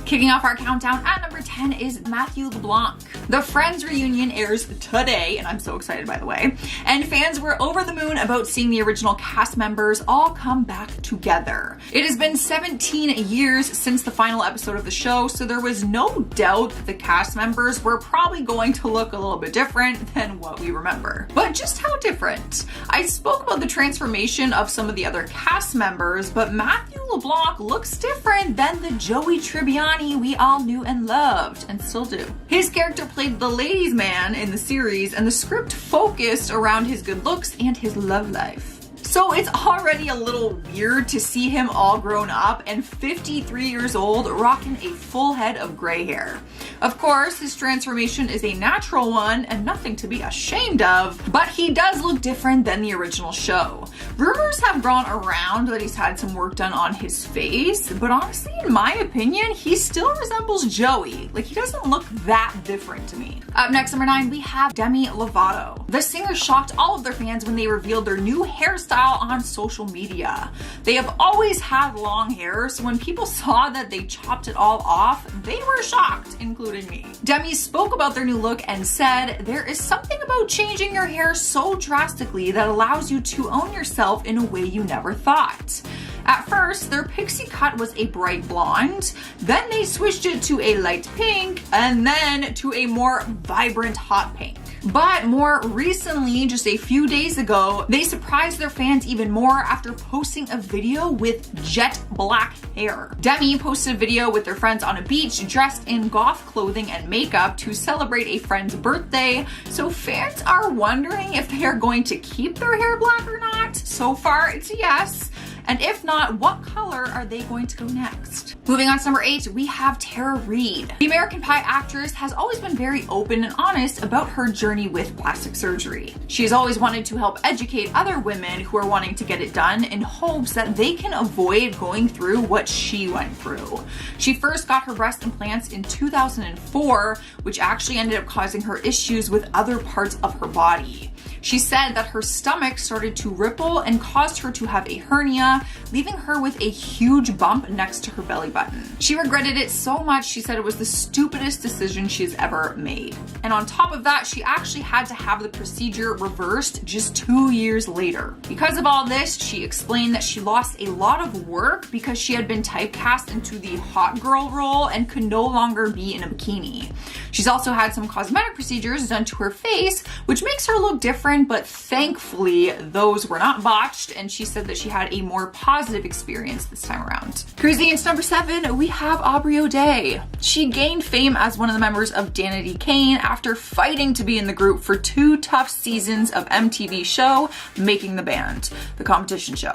Kicking off our countdown at number 10 is Matthew LeBlanc. The Friends reunion airs today, and I'm so excited by the way, and fans were over the moon about seeing the original cast members all come back together. It has been 17 years since the final episode of the show, so there was no doubt that the cast members were probably going to look a little bit different than what we remember. But just how different? I spoke about the transformation of some of the other cast members, but Matthew LeBlanc looks different than the Joey Tribbiani we all knew and loved, and still do. His character played the ladies' man in the series, and the script focused around his good looks and his love life. So it's already a little weird to see him all grown up and 53 years old, rocking a full head of gray hair. Of course, his transformation is a natural one and nothing to be ashamed of, but he does look different than the original show. Rumors have gone around that he's had some work done on his face, but honestly, in my opinion, he still resembles Joey. Like, he doesn't look that different to me. Up next, number 9, we have Demi Lovato. The singer shocked all of their fans when they revealed their new hairstyle on social media. They have always had long hair, so when people saw that they chopped it all off, they were shocked, including me. Demi spoke about their new look and said, "There is something about changing your hair so drastically that allows you to own yourself in a way you never thought." At first, their pixie cut was a bright blonde, then they switched it to a light pink, and then to a more vibrant hot pink. But more recently, just a few days ago, they surprised their fans even more after posting a video with jet black hair. Demi posted a video with their friends on a beach dressed in goth clothing and makeup to celebrate a friend's birthday, so fans are wondering if they are going to keep their hair black or not. So far, it's a yes. And if not, what color are they going to go next? Moving on to number 8, we have Tara Reid. The American Pie actress has always been very open and honest about her journey with plastic surgery. She has always wanted to help educate other women who are wanting to get it done in hopes that they can avoid going through what she went through. She first got her breast implants in 2004, which actually ended up causing her issues with other parts of her body. She said that her stomach started to ripple and caused her to have a hernia, leaving her with a huge bump next to her belly button. She regretted it so much, she said it was the stupidest decision she's ever made. And on top of that, she actually had to have the procedure reversed just 2 years later. Because of all this, she explained that she lost a lot of work because she had been typecast into the hot girl role and could no longer be in a bikini. She's also had some cosmetic procedures done to her face, which makes her look different, but thankfully those were not botched, and she said that she had a more positive experience this time around. Cruising into number 7, we have Aubrey O'Day. She gained fame as one of the members of Danity Kane after fighting to be in the group for 2 tough seasons of MTV show Making the Band, the competition show.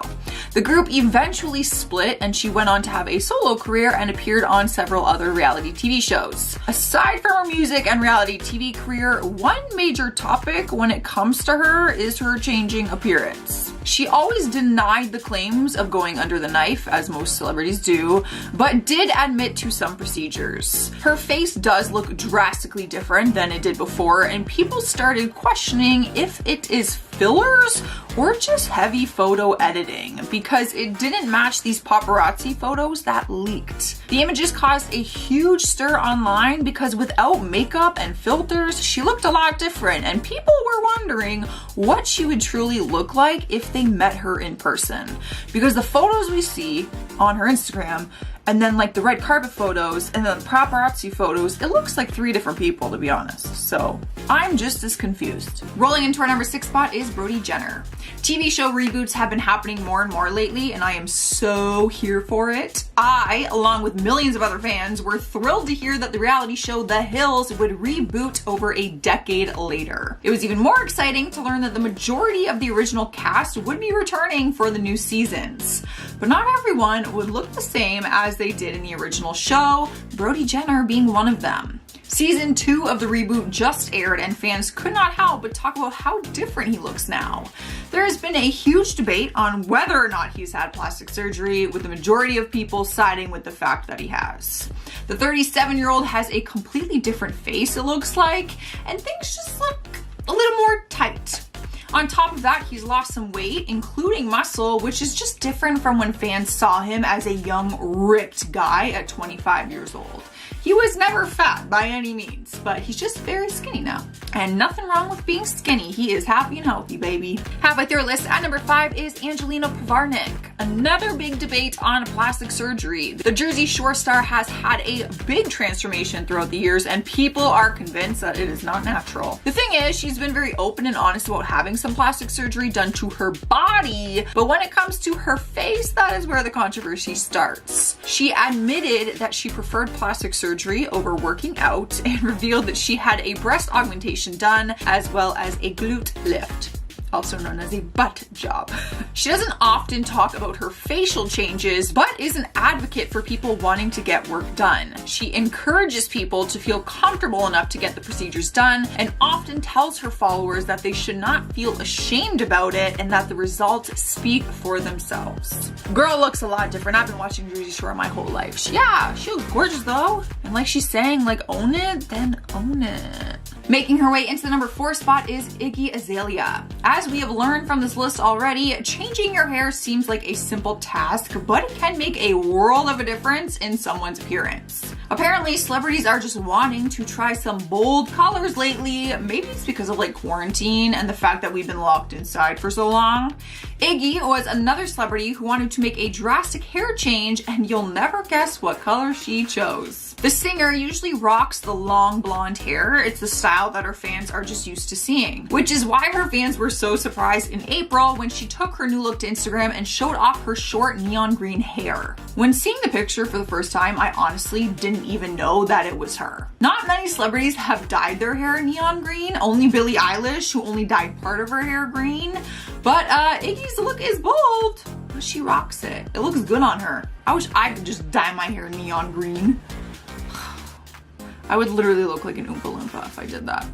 The group eventually split and she went on to have a solo career and appeared on several other reality TV shows. Aside from her music and reality TV career, one major topic when it comes to her is her changing appearance. She always denied the claims of going under the knife, as most celebrities do, but did admit to some procedures. Her face does look drastically different than it did before, and people started questioning if it is fillers or just heavy photo editing, because it didn't match these paparazzi photos that leaked. The images caused a huge stir online because without makeup and filters, she looked a lot different, and people were wondering what she would truly look like if they met her in person. Because the photos we see on her Instagram, and then like the red carpet photos, and then the paparazzi photos, it looks like 3 different people, to be honest. So I'm just as confused. Rolling into our number 6 spot is Brody Jenner. TV show reboots have been happening more and more lately, and I am so here for it. I, along with millions of other fans, were thrilled to hear that the reality show The Hills would reboot over a decade later. It was even more exciting to learn that the majority of the original cast would be returning for the new seasons. But not everyone would look the same as they did in the original show, Brody Jenner being one of them. Season 2 of the reboot just aired, and fans could not help but talk about how different he looks now. There has been a huge debate on whether or not he's had plastic surgery, with the majority of people siding with the fact that he has. The 37-year-old has a completely different face, it looks like, and things just look a little more tight. On top of that, he's lost some weight, including muscle, which is just different from when fans saw him as a young, ripped guy at 25 years old. He was never fat by any means, but he's just very skinny now. And nothing wrong with being skinny. He is happy and healthy, baby. Halfway through our list at number 5 is Angelina Provarnik. Another big debate on plastic surgery. The Jersey Shore star has had a big transformation throughout the years, and people are convinced that it is not natural. The thing is, she's been very open and honest about having some plastic surgery done to her body, but when it comes to her face, that is where the controversy starts. She admitted that she preferred plastic surgery over working out and revealed that she had a breast augmentation done as well as a glute lift, also known as a butt job. She doesn't often talk about her facial changes, but is an advocate for people wanting to get work done. She encourages people to feel comfortable enough to get the procedures done and often tells her followers that they should not feel ashamed about it and that the results speak for themselves. Girl looks a lot different. I've been watching Jersey Shore my whole life. She looks gorgeous though. And like she's saying, like, own it, then own it. Making her way into the number 4 spot is Iggy Azalea. As we have learned from this list already, changing your hair seems like a simple task, but it can make a world of a difference in someone's appearance. Apparently, celebrities are just wanting to try some bold colors lately. Maybe it's because of like quarantine and the fact that we've been locked inside for so long. Iggy was another celebrity who wanted to make a drastic hair change, and you'll never guess what color she chose. The singer usually rocks the long blonde hair. It's the style that her fans are just used to seeing, which is why her fans were so surprised in April when she took her new look to Instagram and showed off her short neon green hair. When seeing the picture for the first time, I honestly didn't even know that it was her. Not many celebrities have dyed their hair neon green, only Billie Eilish, who only dyed part of her hair green, but Iggy's look is bold, but she rocks it. It looks good on her. I wish I could just dye my hair neon green. I would literally look like an Oompa Loompa if I did that.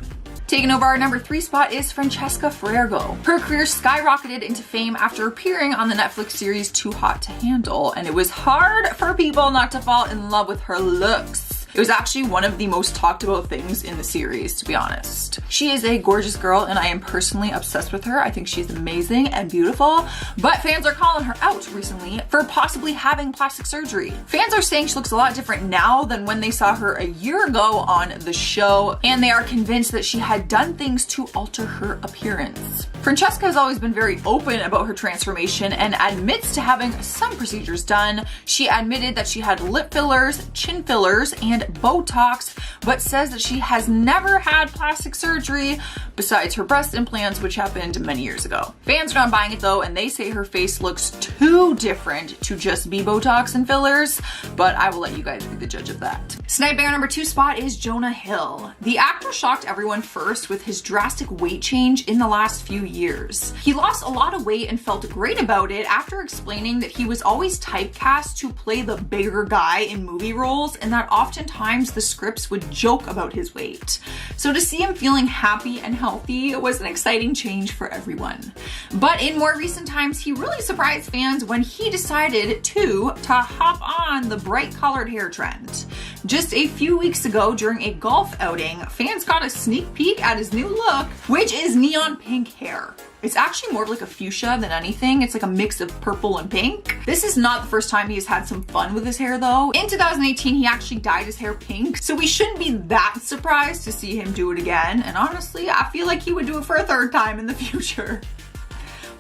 Taking over our number 3 spot is Francesca Ferrego. Her career skyrocketed into fame after appearing on the Netflix series Too Hot to Handle, and it was hard for people not to fall in love with her looks. It was actually one of the most talked about things in the series, to be honest. She is a gorgeous girl and I am personally obsessed with her. I think she's amazing and beautiful, but fans are calling her out recently for possibly having plastic surgery. Fans are saying she looks a lot different now than when they saw her a year ago on the show, and they are convinced that she had done things to alter her appearance. Francesca has always been very open about her transformation and admits to having some procedures done. She admitted that she had lip fillers, chin fillers, and Botox, but says that she has never had plastic surgery besides her breast implants, which happened many years ago. Fans are not buying it though, and they say her face looks too different to just be Botox and fillers, but I will let you guys be the judge of that. Snipe Bear number 2 spot is Jonah Hill. The actor shocked everyone first with his drastic weight change in the last few years. He lost a lot of weight and felt great about it after explaining that he was always typecast to play the bigger guy in movie roles, and that oftentimes the scripts would joke about his weight. So to see him feeling happy and healthy was an exciting change for everyone. But in more recent times, he really surprised fans when he decided to hop on the bright colored hair trend. Just a few weeks ago during a golf outing, fans got a sneak peek at his new look, which is neon pink hair. It's actually more of like a fuchsia than anything. It's like a mix of purple and pink. This is not the first time he has had some fun with his hair though. In 2018, he actually dyed his hair pink, so we shouldn't be that surprised to see him do it again. And honestly, I feel like he would do it for a 3rd time in the future.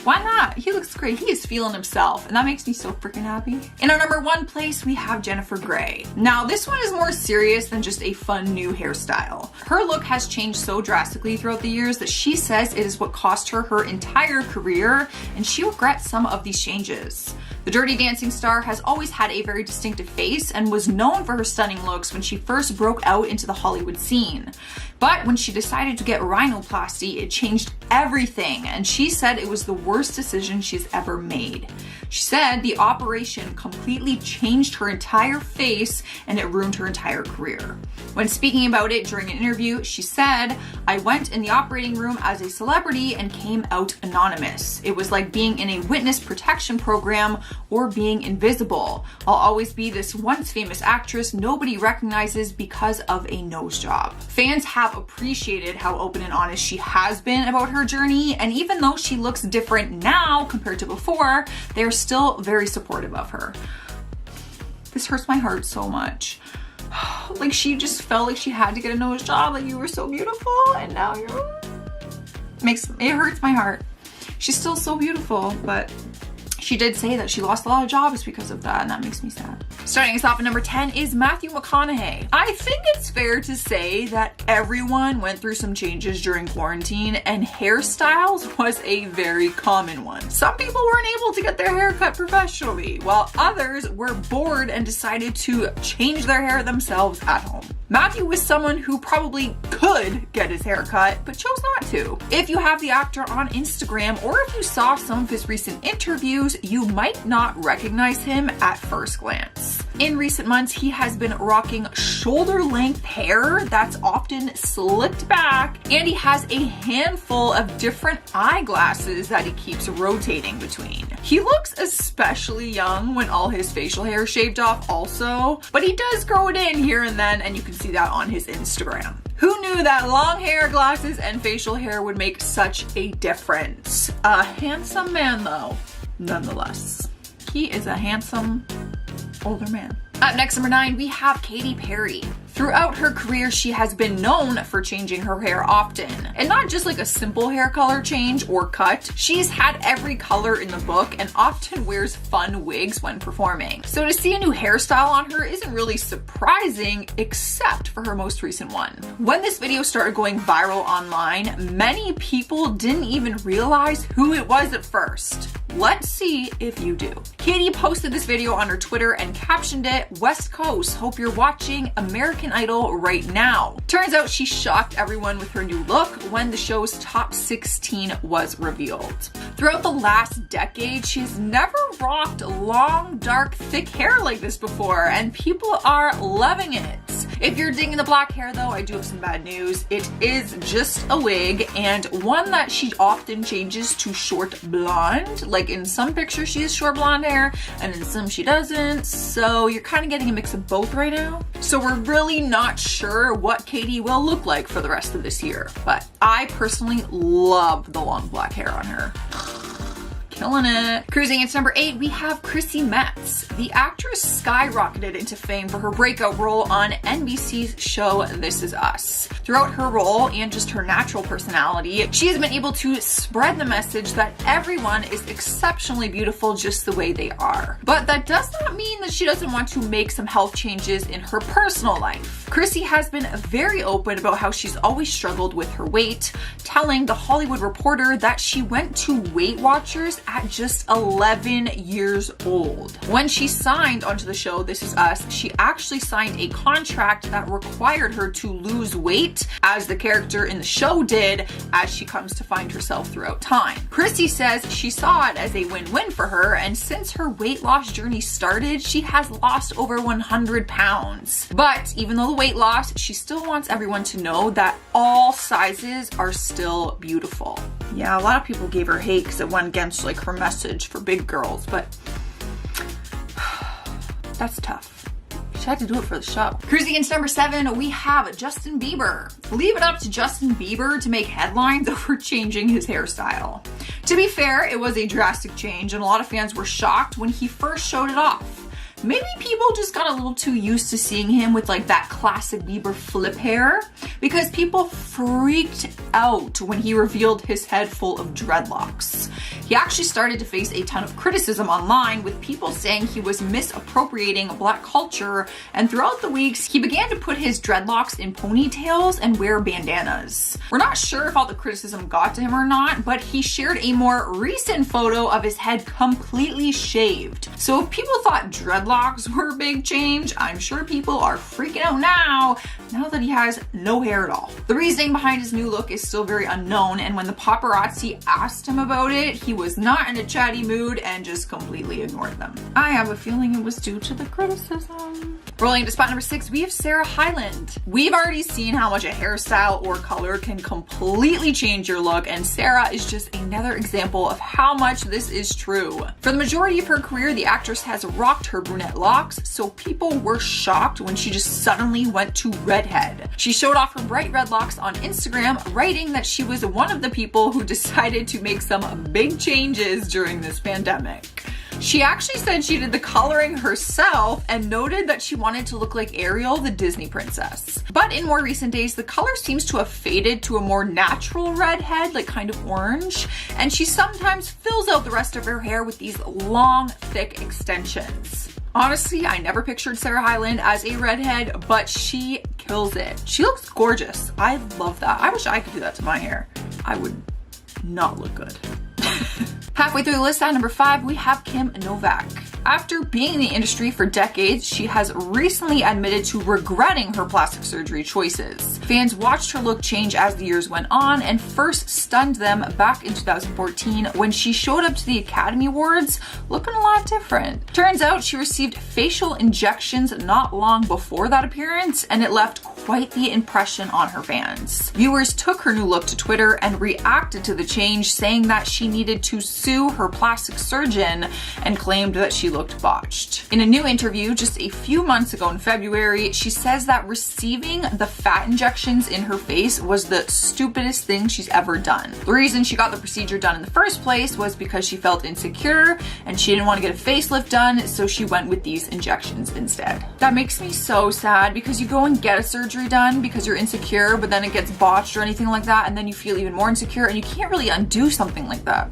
Why not? He looks great. He is feeling himself, and that makes me so freaking happy. In our number 1 place, we have Jennifer Grey. Now, this one is more serious than just a fun new hairstyle. Her look has changed so drastically throughout the years that she says it is what cost her her entire career, and she regrets some of these changes. The Dirty Dancing star has always had a very distinctive face and was known for her stunning looks when she first broke out into the Hollywood scene. But when she decided to get rhinoplasty, it changed everything, and she said it was the worst decision she's ever made. She said the operation completely changed her entire face and it ruined her entire career. When speaking about it during an interview, she said, "I went in the operating room as a celebrity and came out anonymous. It was like being in a witness protection program or being invisible. I'll always be this once famous actress nobody recognizes because of a nose job. Fans have appreciated how open and honest she has been about her journey, and even though she looks different now compared to before, they're still very supportive of her. This hurts my heart so much. Like, she just felt like she had to get a nose job, like you were so beautiful and now it hurts my heart. She's still so beautiful, but she did say that she lost a lot of jobs because of that, and that makes me sad. Starting us off at number 10 is Matthew McConaughey. I think it's fair to say that everyone went through some changes during quarantine, and hairstyles was a very common one. Some people weren't able to get their hair cut professionally, while others were bored and decided to change their hair themselves at home. Matthew was someone who probably could get his hair cut, but chose not to. If you have the actor on Instagram, or if you saw some of his recent interviews, you might not recognize him at first glance. In recent months, he has been rocking shoulder-length hair that's often slicked back, and he has a handful of different eyeglasses that he keeps rotating between. He looks especially young when all his facial hair is shaved off also, but he does grow it in here and then, and you can see that on his Instagram. Who knew that long hair, glasses, and facial hair would make such a difference? A handsome man though, nonetheless. He is a handsome older man. Up next, number 9, we have Katy Perry. Throughout her career, she has been known for changing her hair often. And not just like a simple hair color change or cut. She's had every color in the book and often wears fun wigs when performing. So to see a new hairstyle on her isn't really surprising, except for her most recent one. When this video started going viral online, many people didn't even realize who it was at first. Let's see if you do. Katy posted this video on her Twitter and captioned it, "West Coast, hope you're watching American Idol right now." Turns out she shocked everyone with her new look when the show's top 16 was revealed. Throughout the last decade, she's never rocked long, dark, thick hair like this before, and people are loving it. If you're digging the black hair though, I do have some bad news. It is just a wig, and one that she often changes to short blonde. Like in some pictures she has short blonde hair, and in some she doesn't, so you're kind of getting a mix of both right now. So we're really not sure what Katy will look like for the rest of this year, but I personally love the long black hair on her. Killing it. Cruising into number 8, we have Chrissy Metz. The actress skyrocketed into fame for her breakout role on NBC's show This Is Us. Throughout her role and just her natural personality, she has been able to spread the message that everyone is exceptionally beautiful just the way they are. But that does not mean that she doesn't want to make some health changes in her personal life. Chrissy has been very open about how she's always struggled with her weight, telling The Hollywood Reporter that she went to Weight Watchers at just 11 years old. When she signed onto the show This Is Us, she actually signed a contract that required her to lose weight, as the character in the show did, as she comes to find herself throughout time. Chrissy says she saw it as a win-win for her, and since her weight loss journey started, she has lost over 100 pounds. But even though the weight loss, she still wants everyone to know that all sizes are still beautiful. Yeah, a lot of people gave her hate because it went against like her message for big girls, but that's tough. She had to do it for the show. Cruising into number 7, we have Justin Bieber. Leave it up to Justin Bieber to make headlines over changing his hairstyle. To be fair, it was a drastic change, and a lot of fans were shocked when he first showed it off. Maybe people just got a little too used to seeing him with like that classic Bieber flip hair, because people freaked out when he revealed his head full of dreadlocks. He actually started to face a ton of criticism online, with people saying he was misappropriating Black culture, and throughout the weeks, he began to put his dreadlocks in ponytails and wear bandanas. We're not sure if all the criticism got to him or not, but he shared a more recent photo of his head completely shaved. So if people thought dreadlocks were a big change, I'm sure people are freaking out now that he has no hair at all. The reasoning behind his new look is still very unknown, and when the paparazzi asked him about it, he was not in a chatty mood and just completely ignored them. I have a feeling it was due to the criticism. Rolling into spot number 6, we have Sarah Hyland. We've already seen how much a hairstyle or color can completely change your look, and Sarah is just another example of how much this is true. For the majority of her career, the actress has rocked her brunette locks, so people were shocked when she just suddenly went to redhead. She showed off her bright red locks on Instagram, writing that she was one of the people who decided to make some big changes during this pandemic. She actually said she did the coloring herself and noted that she wanted to look like Ariel, the Disney princess. But in more recent days, the color seems to have faded to a more natural redhead, like kind of orange, and she sometimes fills out the rest of her hair with these long, thick extensions. Honestly, I never pictured Sarah Hyland as a redhead, but she kills it. She looks gorgeous. I love that. I wish I could do that to my hair. I would not look good. Halfway through the list at number 5, we have Kim Novak. After being in the industry for decades, she has recently admitted to regretting her plastic surgery choices. Fans watched her look change as the years went on and first stunned them back in 2014 when she showed up to the Academy Awards looking a lot different. Turns out she received facial injections not long before that appearance, and it left quite the impression on her fans. Viewers took her new look to Twitter and reacted to the change, saying that she needed to sue her plastic surgeon and claimed that she looked botched. In a new interview just a few months ago in February, she says that receiving the fat injections in her face was the stupidest thing she's ever done. The reason she got the procedure done in the first place was because she felt insecure and she didn't want to get a facelift done, so she went with these injections instead. That makes me so sad because you go and get a surgery done because you're insecure, but then it gets botched or anything like that, and then you feel even more insecure and you can't really undo something like that.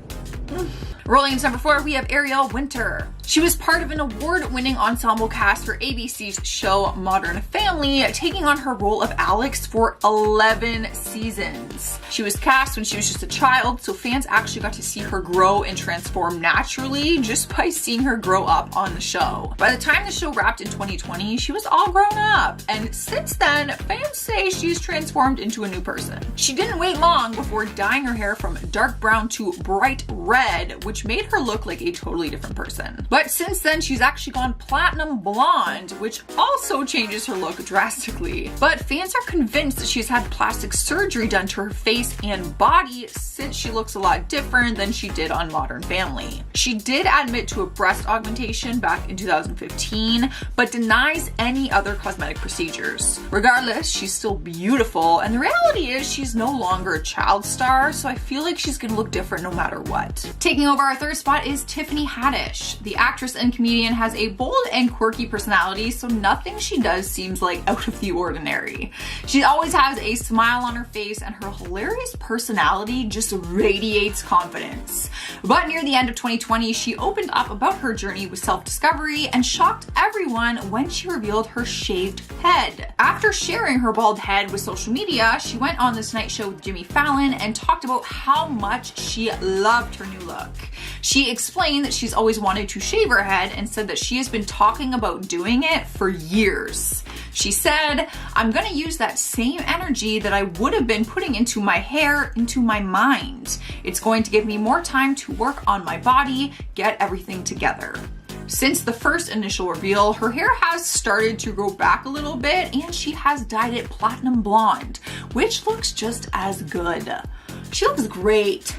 Rolling into number 4, we have Ariel Winter. She was part of an award-winning ensemble cast for ABC's show Modern Family, taking on her role of Alex for 11 seasons. She was cast when she was just a child, so fans actually got to see her grow and transform naturally just by seeing her grow up on the show. By the time the show wrapped in 2020, she was all grown up, and since then, fans say she's transformed into a new person. She didn't wait long before dyeing her hair from dark brown to bright red, which made her look like a totally different person. But since then, she's actually gone platinum blonde, which also changes her look drastically. But fans are convinced that she's had plastic surgery done to her face and body since she looks a lot different than she did on Modern Family. She did admit to a breast augmentation back in 2015, but denies any other cosmetic procedures. Regardless, she's still beautiful, and the reality is she's no longer a child star, so I feel like she's gonna look different no matter what. Taking over our third spot is Tiffany Haddish. The actress and comedian has a bold and quirky personality, so nothing she does seems like out of the ordinary. She always has a smile on her face, and her hilarious personality just radiates confidence. But near the end of 2020, she opened up about her journey with self-discovery and shocked everyone when she revealed her shaved head. After sharing her bald head with social media, she went on This Night Show with Jimmy Fallon and talked about how much she loved her new look. She explained that she's always wanted to shave her head and said that she has been talking about doing it for years. She said, "I'm gonna use that same energy that I would have been putting into my hair into my mind. It's going to give me more time to work on my body, get everything together." Since the first initial reveal, her hair has started to grow back a little bit and she has dyed it platinum blonde, which looks just as good. She looks great.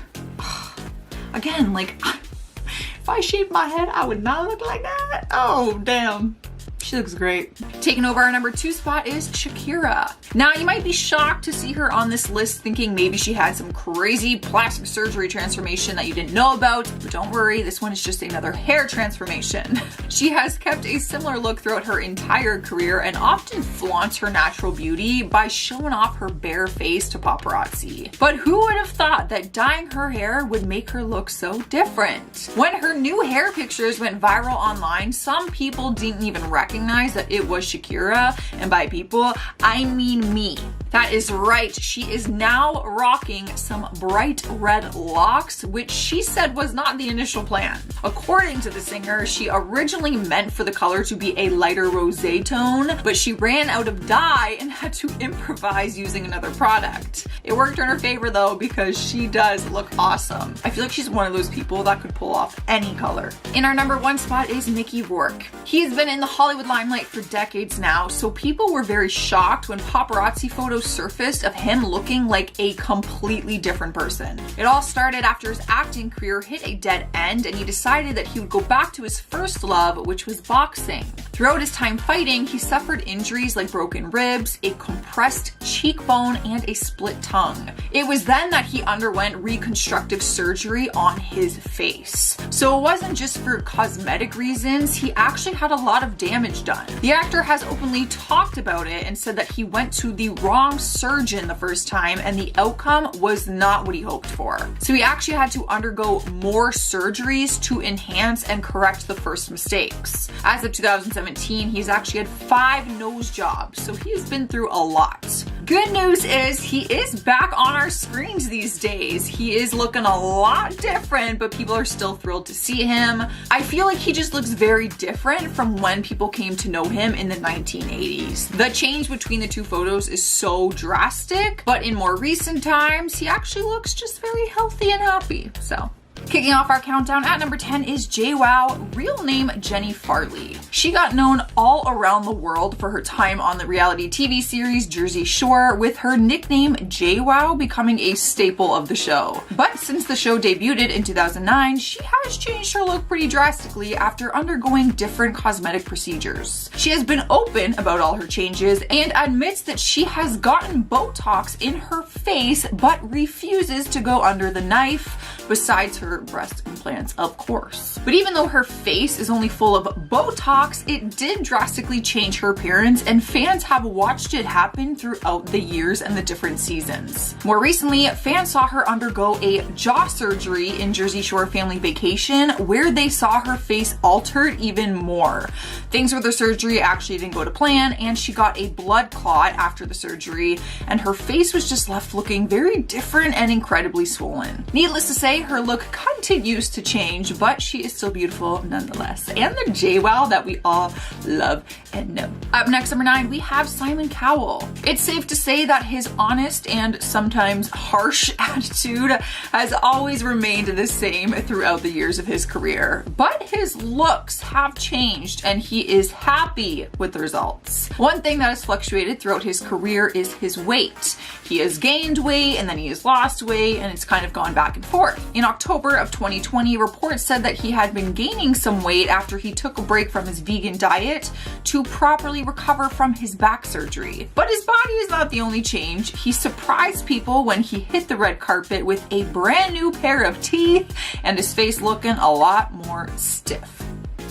Again, like, if I shaved my head, I would not look like that. Oh, damn. She looks great. Taking over our number 2 spot is Shakira. Now, you might be shocked to see her on this list thinking maybe she had some crazy plastic surgery transformation that you didn't know about, but don't worry, this one is just another hair transformation. She has kept a similar look throughout her entire career and often flaunts her natural beauty by showing off her bare face to paparazzi. But who would have thought that dyeing her hair would make her look so different? When her new hair pictures went viral online, some people didn't even recognize that it was Shakira, and by people, I mean me. That is right. She is now rocking some bright red locks, which she said was not the initial plan. According to the singer, she originally meant for the color to be a lighter rosé tone, but she ran out of dye and had to improvise using another product. It worked in her favor though, because she does look awesome. I feel like she's one of those people that could pull off any color. In our number 1 spot is Mickey Rourke. He's been in the Hollywood limelight for decades now, so people were very shocked when paparazzi photos surfaced of him looking like a completely different person. It all started after his acting career hit a dead end and he decided that he would go back to his first love, which was boxing. Throughout his time fighting, he suffered injuries like broken ribs, a compressed cheekbone, and a split tongue. It was then that he underwent reconstructive surgery on his face. So it wasn't just for cosmetic reasons, he actually had a lot of damage done. The actor has openly talked about it and said that he went to the wrong surgeon the first time and the outcome was not what he hoped for. So he actually had to undergo more surgeries to enhance and correct the first mistakes. As of 2017, he's actually had 5 nose jobs, so he's been through a lot. Good news is he is back on our screens these days. He is looking a lot different, but people are still thrilled to see him. I feel like he just looks very different from when people came to know him in the 1980s. The change between the 2 photos is so drastic, but in more recent times, he actually looks just very healthy and happy, so. Kicking off our countdown at number 10 is JWoww, real name Jenny Farley. She got known all around the world for her time on the reality TV series Jersey Shore, with her nickname JWoww becoming a staple of the show. But since the show debuted in 2009, she has changed her look pretty drastically after undergoing different cosmetic procedures. She has been open about all her changes and admits that she has gotten Botox in her face but refuses to go under the knife, besides her breast implants, of course. But even though her face is only full of Botox, it did drastically change her appearance, and fans have watched it happen throughout the years and the different seasons. More recently, fans saw her undergo a jaw surgery in Jersey Shore Family Vacation, where they saw her face altered even more. Things with her surgery actually didn't go to plan, and she got a blood clot after the surgery, and her face was just left looking very different and incredibly swollen. Needless to say, her look continues to change, but she is still beautiful nonetheless. And the JWoww that we all love and know. Up next, number 9, we have Simon Cowell. It's safe to say that his honest and sometimes harsh attitude has always remained the same throughout the years of his career, but his looks have changed and he is happy with the results. One thing that has fluctuated throughout his career is his weight. He has gained weight and then he has lost weight, and it's kind of gone back and forth. In October of 2020, reports said that he had been gaining some weight after he took a break from his vegan diet to properly recover from his back surgery. But his body is not the only change. He surprised people when he hit the red carpet with a brand new pair of teeth and his face looking a lot more stiff.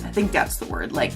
I think that's the word, like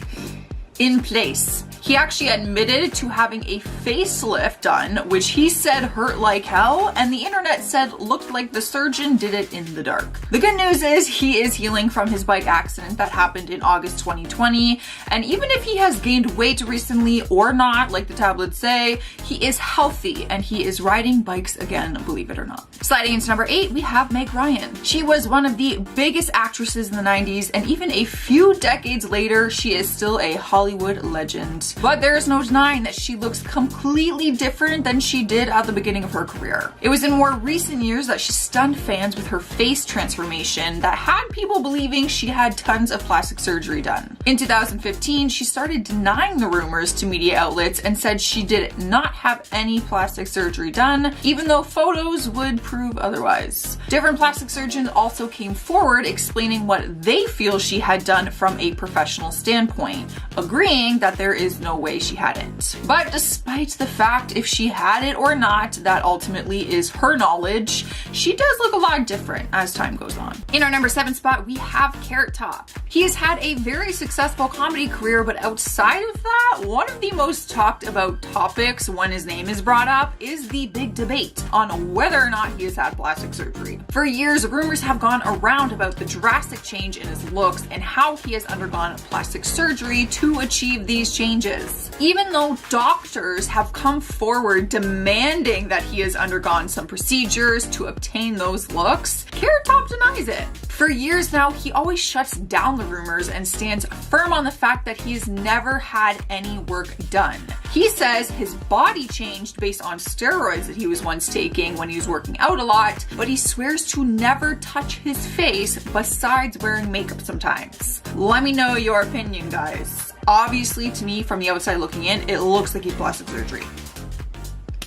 in place. He actually admitted to having a facelift done, which he said hurt like hell, and the internet said looked like the surgeon did it in the dark. The good news is he is healing from his bike accident that happened in August 2020, and even if he has gained weight recently or not, like the tablets say, he is healthy and he is riding bikes again, believe it or not. Sliding into number 8, we have Meg Ryan. She was one of the biggest actresses in the 90s, and even a few decades later, she is still a Hollywood legend. But there is no denying that she looks completely different than she did at the beginning of her career. It was in more recent years that she stunned fans with her face transformation that had people believing she had tons of plastic surgery done. In 2015, she started denying the rumors to media outlets and said she did not have any plastic surgery done, even though photos would prove otherwise. Different plastic surgeons also came forward explaining what they feel she had done from a professional standpoint, agreeing that there is no way she hadn't. But despite the fact if she had it or not, that ultimately is her knowledge, she does look a lot different as time goes on. In our number 7 spot, we have Carrot Top. He has had a very successful successful comedy career, but outside of that, one of the most talked about topics when his name is brought up is the big debate on whether or not he has had plastic surgery. For years, rumors have gone around about the drastic change in his looks and how he has undergone plastic surgery to achieve these changes. Even though doctors have come forward demanding that he has undergone some procedures to obtain those looks, Carrot Top denies it. For years now, he always shuts down the rumors and stands firm on the fact that he has never had any work done. He says his body changed based on steroids that he was once taking when he was working out a lot, but he swears to never touch his face besides wearing makeup sometimes. Let me know your opinion, guys. Obviously, to me, from the outside looking in, it looks like he's plastic surgery.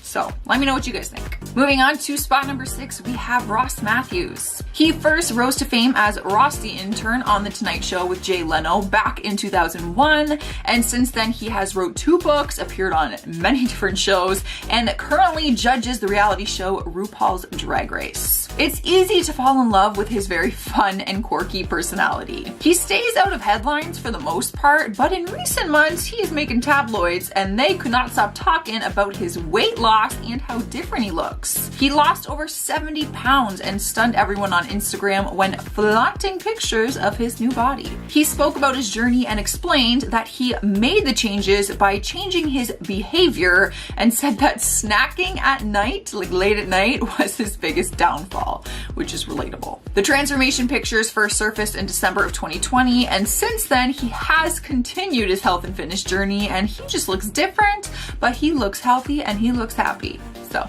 So let me know what you guys think. Moving on to spot number 6, we have Ross Matthews. He first rose to fame as Ross the Intern on The Tonight Show with Jay Leno back in 2001, and since then he has wrote 2 books, appeared on many different shows, and currently judges the reality show RuPaul's Drag Race. It's easy to fall in love with his very fun and quirky personality. He stays out of headlines for the most part, but in recent months he is making tabloids and they could not stop talking about his weight loss and how different he looks. He lost over 70 pounds and stunned everyone on Instagram when flaunting pictures of his new body. He spoke about his journey and explained that he made the changes by changing his behavior and said that snacking at night, like late at night, was his biggest downfall, which is relatable. The transformation pictures first surfaced in December of 2020, and since then he has continued his health and fitness journey, and he just looks different, but he looks healthy and he looks happy. So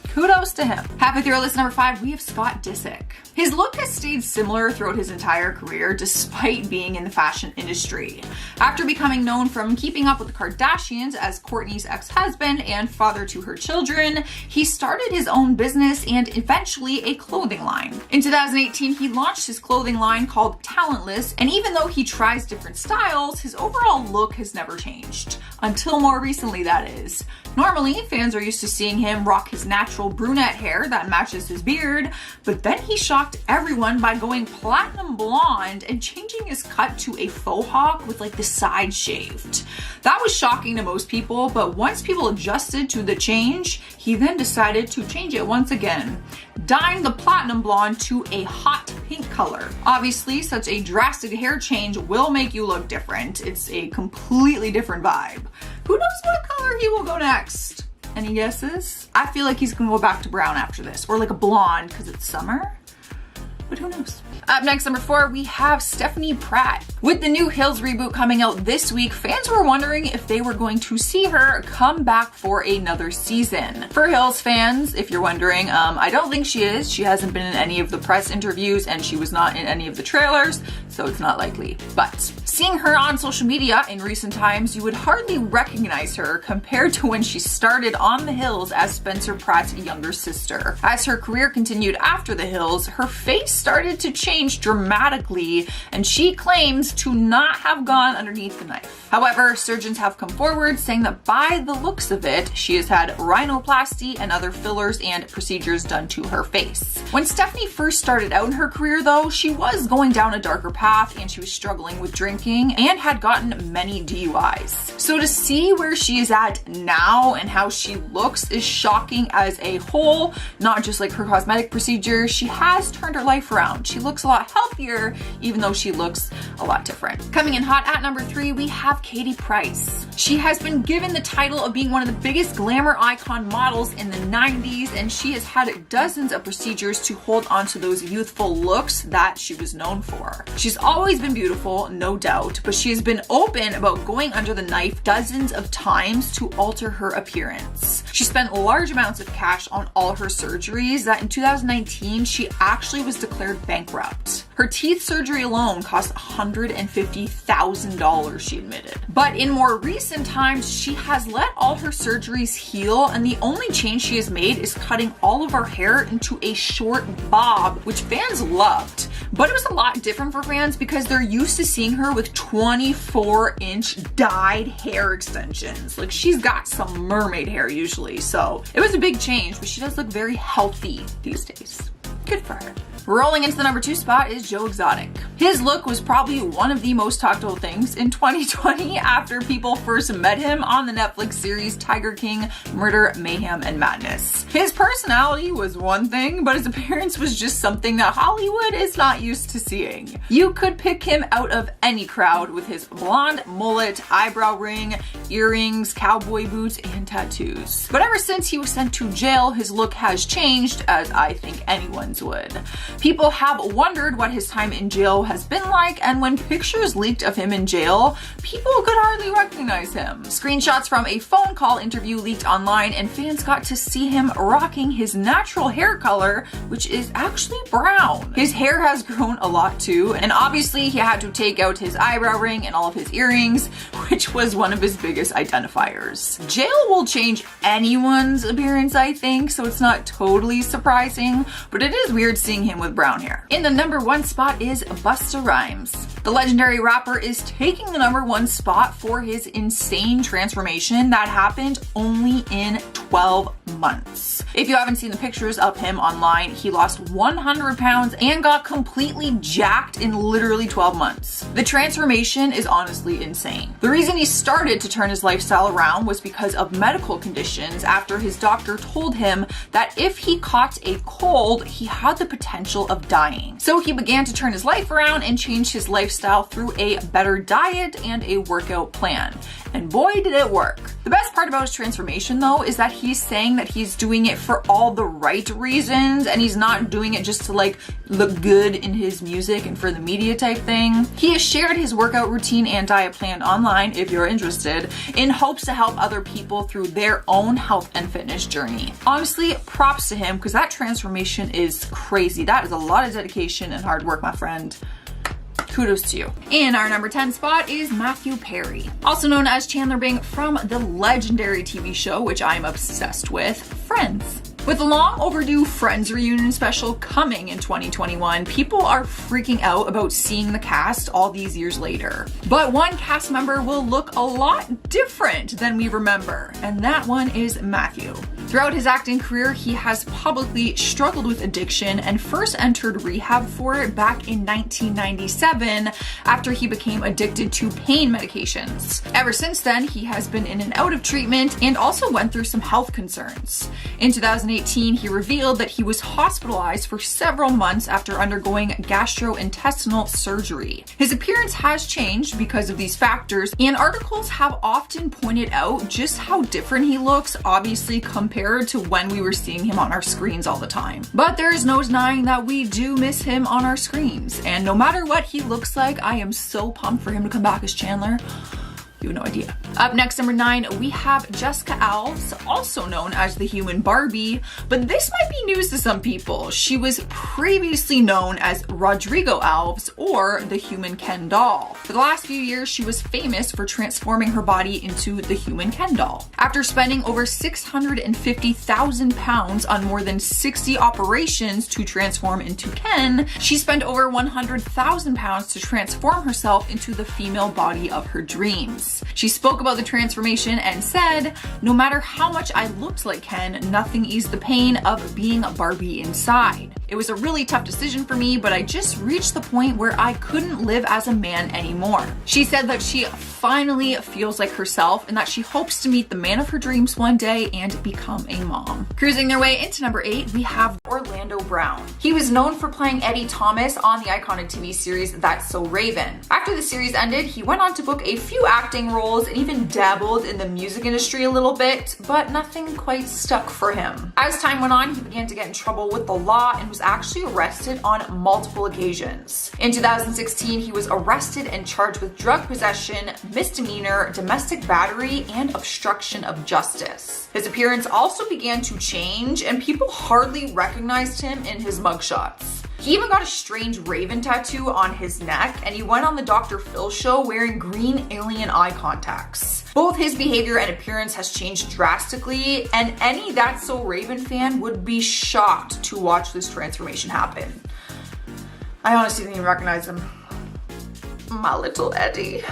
kudos to him. Halfway through our list number 5, we have Scott Disick. His look has stayed similar throughout his entire career despite being in the fashion industry. After becoming known from Keeping Up with the Kardashians as Kourtney's ex-husband and father to her children, he started his own business and eventually a clothing line. In 2018, he launched his clothing line called Talentless, and even though he tries different styles, his overall look has never changed. Until more recently, that is. Normally, fans are used to seeing him rock his natural brunette hair that matches his beard, but then he shocked everyone by going platinum blonde and changing his cut to a faux hawk with like the sides shaved. That was shocking to most people, but once people adjusted to the change, he then decided to change it once again, dyeing the platinum blonde to a hot pink color. Obviously, such a drastic hair change will make you look different. It's a completely different vibe. Who knows what color he will go next? Any guesses? I feel like he's gonna go back to brown after this, or like a blonde because it's summer, but who knows? Up next, number 4, we have Stephanie Pratt. With the new Hills reboot coming out this week, fans were wondering if they were going to see her come back for another season. For Hills fans, if you're wondering, I don't think she is. She hasn't been in any of the press interviews and she was not in any of the trailers, so it's not likely. But seeing her on social media in recent times, you would hardly recognize her compared to when she started on The Hills as Spencer Pratt's younger sister. As her career continued after The Hills, her face started to change dramatically, and she claims to not have gone underneath the knife. However, surgeons have come forward saying that by the looks of it, she has had rhinoplasty and other fillers and procedures done to her face. When Stephanie first started out in her career though, she was going down a darker path and she was struggling with drinking and had gotten many DUIs. So to see where she is at now and how she looks is shocking as a whole, not just like her cosmetic procedure. She has turned her life around. She looks a lot healthier, even though she looks a lot different. Coming in hot at number 3, we have Katie Price. She has been given the title of being one of the biggest glamour icon models in the 90s, and she has had dozens of procedures to hold on to those youthful looks that she was known for. She's always been beautiful, no doubt, but she has been open about going under the knife dozens of times to alter her appearance. She spent large amounts of cash on all her surgeries that in 2019, she actually was declared bankrupt. Her teeth surgery alone cost $150,000, she admitted. But in more recent times, she has let all her surgeries heal, and the only change she has made is cutting all of her hair into a short bob, which fans loved. But it was a lot different for fans because they're used to seeing her with 24-inch dyed hair extensions. Like, she's got some mermaid hair usually, so it was a big change, but she does look very healthy these days. Good for her. Rolling into the number 2 spot is Joe Exotic. His look was probably one of the most talked about things in 2020 after people first met him on the Netflix series Tiger King: Murder, Mayhem, and Madness. His personality was one thing, but his appearance was just something that Hollywood is not used to seeing. You could pick him out of any crowd with his blonde mullet, eyebrow ring, earrings, cowboy boots, and tattoos. But ever since he was sent to jail, his look has changed, as I think anyone's would. People have wondered what his time in jail has been like, and when pictures leaked of him in jail, people could hardly recognize him. Screenshots from a phone call interview leaked online, and fans got to see him rocking his natural hair color, which is actually brown. His hair has grown a lot too, and obviously he had to take out his eyebrow ring and all of his earrings, which was one of his biggest identifiers. Jail will change anyone's appearance, I think, so it's not totally surprising, but it is weird seeing him with brown hair. In the number 1 spot is Busta Rhymes. The legendary rapper is taking the number 1 spot for his insane transformation that happened only in 12 months. If you haven't seen the pictures of him online, he lost 100 pounds and got completely jacked in literally 12 months. The transformation is honestly insane. The reason he started to turn his lifestyle around was because of medical conditions after his doctor told him that if he caught a cold, he had the potential of dying. So he began to turn his life around and change his lifestyle through a better diet and a workout plan. And boy, did it work. The best part about his transformation though is that he's saying that he's doing it for all the right reasons and he's not doing it just to like look good in his music and for the media type thing. He has shared his workout routine and diet plan online if you're interested in hopes to help other people through their own health and fitness journey. Honestly, props to him because that transformation is crazy. That is a lot of dedication and hard work, my friend. Kudos to you. In our number 10 spot is Matthew Perry, also known as Chandler Bing from the legendary TV show, which I'm obsessed with, Friends. With the long overdue Friends reunion special coming in 2021, people are freaking out about seeing the cast all these years later. But one cast member will look a lot different than we remember, and that one is Matthew. Throughout his acting career, he has publicly struggled with addiction and first entered rehab for it back in 1997 after he became addicted to pain medications. Ever since then, he has been in and out of treatment and also went through some health concerns. In 2018, he revealed that he was hospitalized for several months after undergoing gastrointestinal surgery. His appearance has changed because of these factors, and articles have often pointed out just how different he looks, obviously compared to when we were seeing him on our screens all the time. But there is no denying that we do miss him on our screens, and no matter what he looks like, I am so pumped for him to come back as Chandler. You have no idea. Up next, number 9, we have Jessica Alves, also known as the Human Barbie, but this might be news to some people. She was previously known as Rodrigo Alves, or the Human Ken doll. For the last few years, she was famous for transforming her body into the Human Ken doll. After spending over 650,000 pounds on more than 60 operations to transform into Ken, she spent over 100,000 pounds to transform herself into the female body of her dreams. She spoke about the transformation and said, "No matter how much I looked like Ken, nothing eased the pain of being a Barbie inside. It was a really tough decision for me, but I just reached the point where I couldn't live as a man anymore." She said that she finally feels like herself and that she hopes to meet the man of her dreams one day and become a mom. Cruising their way into number 8, we have Orlando Brown. He was known for playing Eddie Thomas on the iconic TV series That's So Raven. After the series ended, he went on to book a few acting roles and even dabbled in the music industry a little bit, but nothing quite stuck for him. As time went on, he began to get in trouble with the law and was actually arrested on multiple occasions. In 2016, he was arrested and charged with drug possession, misdemeanor, domestic battery, and obstruction of justice. His appearance also began to change, and people hardly recognized him in his mugshots. He even got a strange raven tattoo on his neck, and he went on the Dr. Phil show wearing green alien eye contacts. Both his behavior and appearance has changed drastically, and any That's So Raven fan would be shocked to watch this transformation happen. I honestly didn't even recognize him. My little Eddie.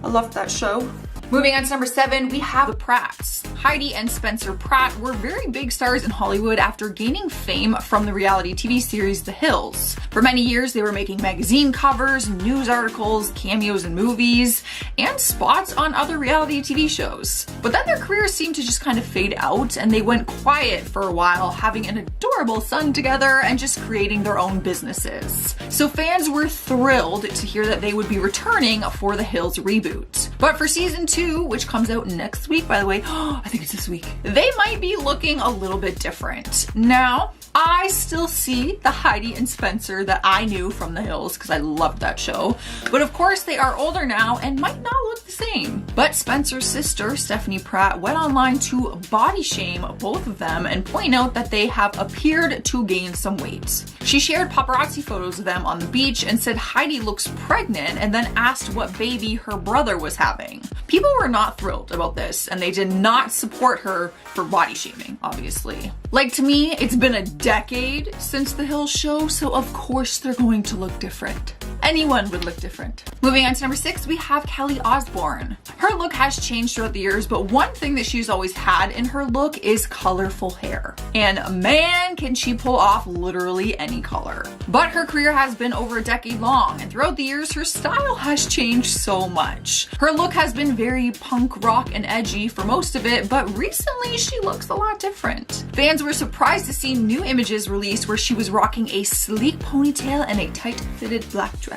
I loved that show. Moving on to number 7, we have the Pratts. Heidi and Spencer Pratt were very big stars in Hollywood after gaining fame from the reality TV series The Hills. For many years, they were making magazine covers, news articles, cameos in movies, and spots on other reality TV shows. But then their careers seemed to just kind of fade out, and they went quiet for a while, having an adorable son together and just creating their own businesses. So fans were thrilled to hear that they would be returning for The Hills reboot. But for season 2, which comes out next week, by the way, I think it's this week, they might be looking a little bit different. Now, I still see the Heidi and Spencer that I knew from The Hills because I loved that show. But of course, they are older now and might not look the same. But Spencer's sister, Stephanie Pratt, went online to body shame both of them and point out that they have appeared to gain some weight. She shared paparazzi photos of them on the beach and said Heidi looks pregnant and then asked what baby her brother was having. People were not thrilled about this and they did not support her for body shaming, obviously. Like, to me, it's been a decade since The Hills show, so of course they're going to look different. Anyone would look different. Moving on to number 6, we have Kelly Osbourne. Her look has changed throughout the years, but one thing that she's always had in her look is colorful hair. And man, can she pull off literally any color. But her career has been over a decade long, and throughout the years, her style has changed so much. Her look has been very punk rock and edgy for most of it, but recently she looks a lot different. Fans were surprised to see new images released where she was rocking a sleek ponytail and a tight-fitted black dress.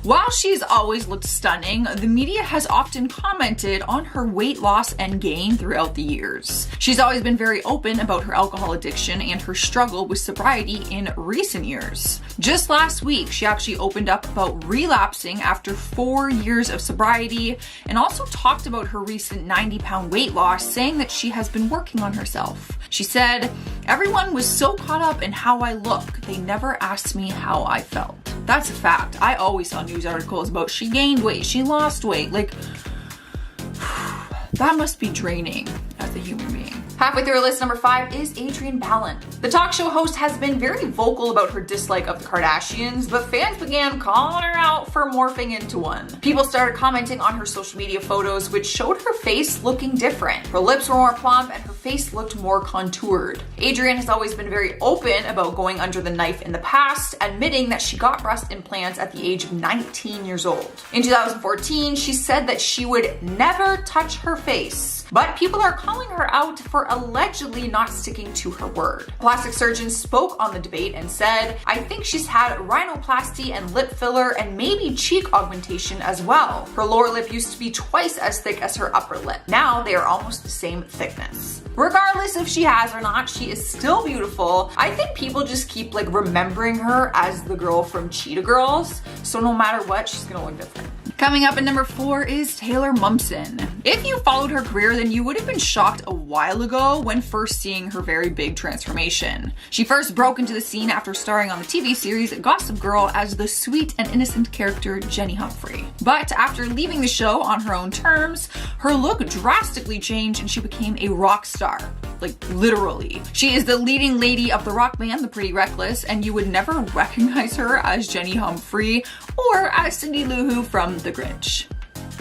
While she's always looked stunning, the media has often commented on her weight loss and gain throughout the years. She's always been very open about her alcohol addiction and her struggle with sobriety in recent years. Just last week, she actually opened up about relapsing after 4 years of sobriety and also talked about her recent 90-pound weight loss, saying that she has been working on herself. She said, "Everyone was so caught up in how I look, they never asked me how I felt." That's a fact. I always saw news articles about she gained weight, she lost weight. Like, that must be draining as a human being. Halfway through our list, number 5 is Adrienne Bailon. The talk show host has been very vocal about her dislike of the Kardashians, but fans began calling her out for morphing into one. People started commenting on her social media photos, which showed her face looking different. Her lips were more plump and her face looked more contoured. Adrienne has always been very open about going under the knife in the past, admitting that she got breast implants at the age of 19 years old. In 2014, she said that she would never touch her face. But people are calling her out for allegedly not sticking to her word. Plastic surgeon spoke on the debate and said, "I think she's had rhinoplasty and lip filler and maybe cheek augmentation as well. Her lower lip used to be twice as thick as her upper lip. Now they are almost the same thickness." Regardless if she has or not, she is still beautiful. I think people just keep like remembering her as the girl from Cheetah Girls. So no matter what, she's gonna look different. Coming up at number 4 is Taylor Momsen. If you followed her career, then you would have been shocked a while ago when first seeing her very big transformation. She first broke into the scene after starring on the TV series Gossip Girl as the sweet and innocent character Jenny Humphrey. But after leaving the show on her own terms, her look drastically changed and she became a rock star. Like, literally. She is the leading lady of the rock band The Pretty Reckless, and you would never recognize her as Jenny Humphrey or as Cindy Lou Who from The Grinch.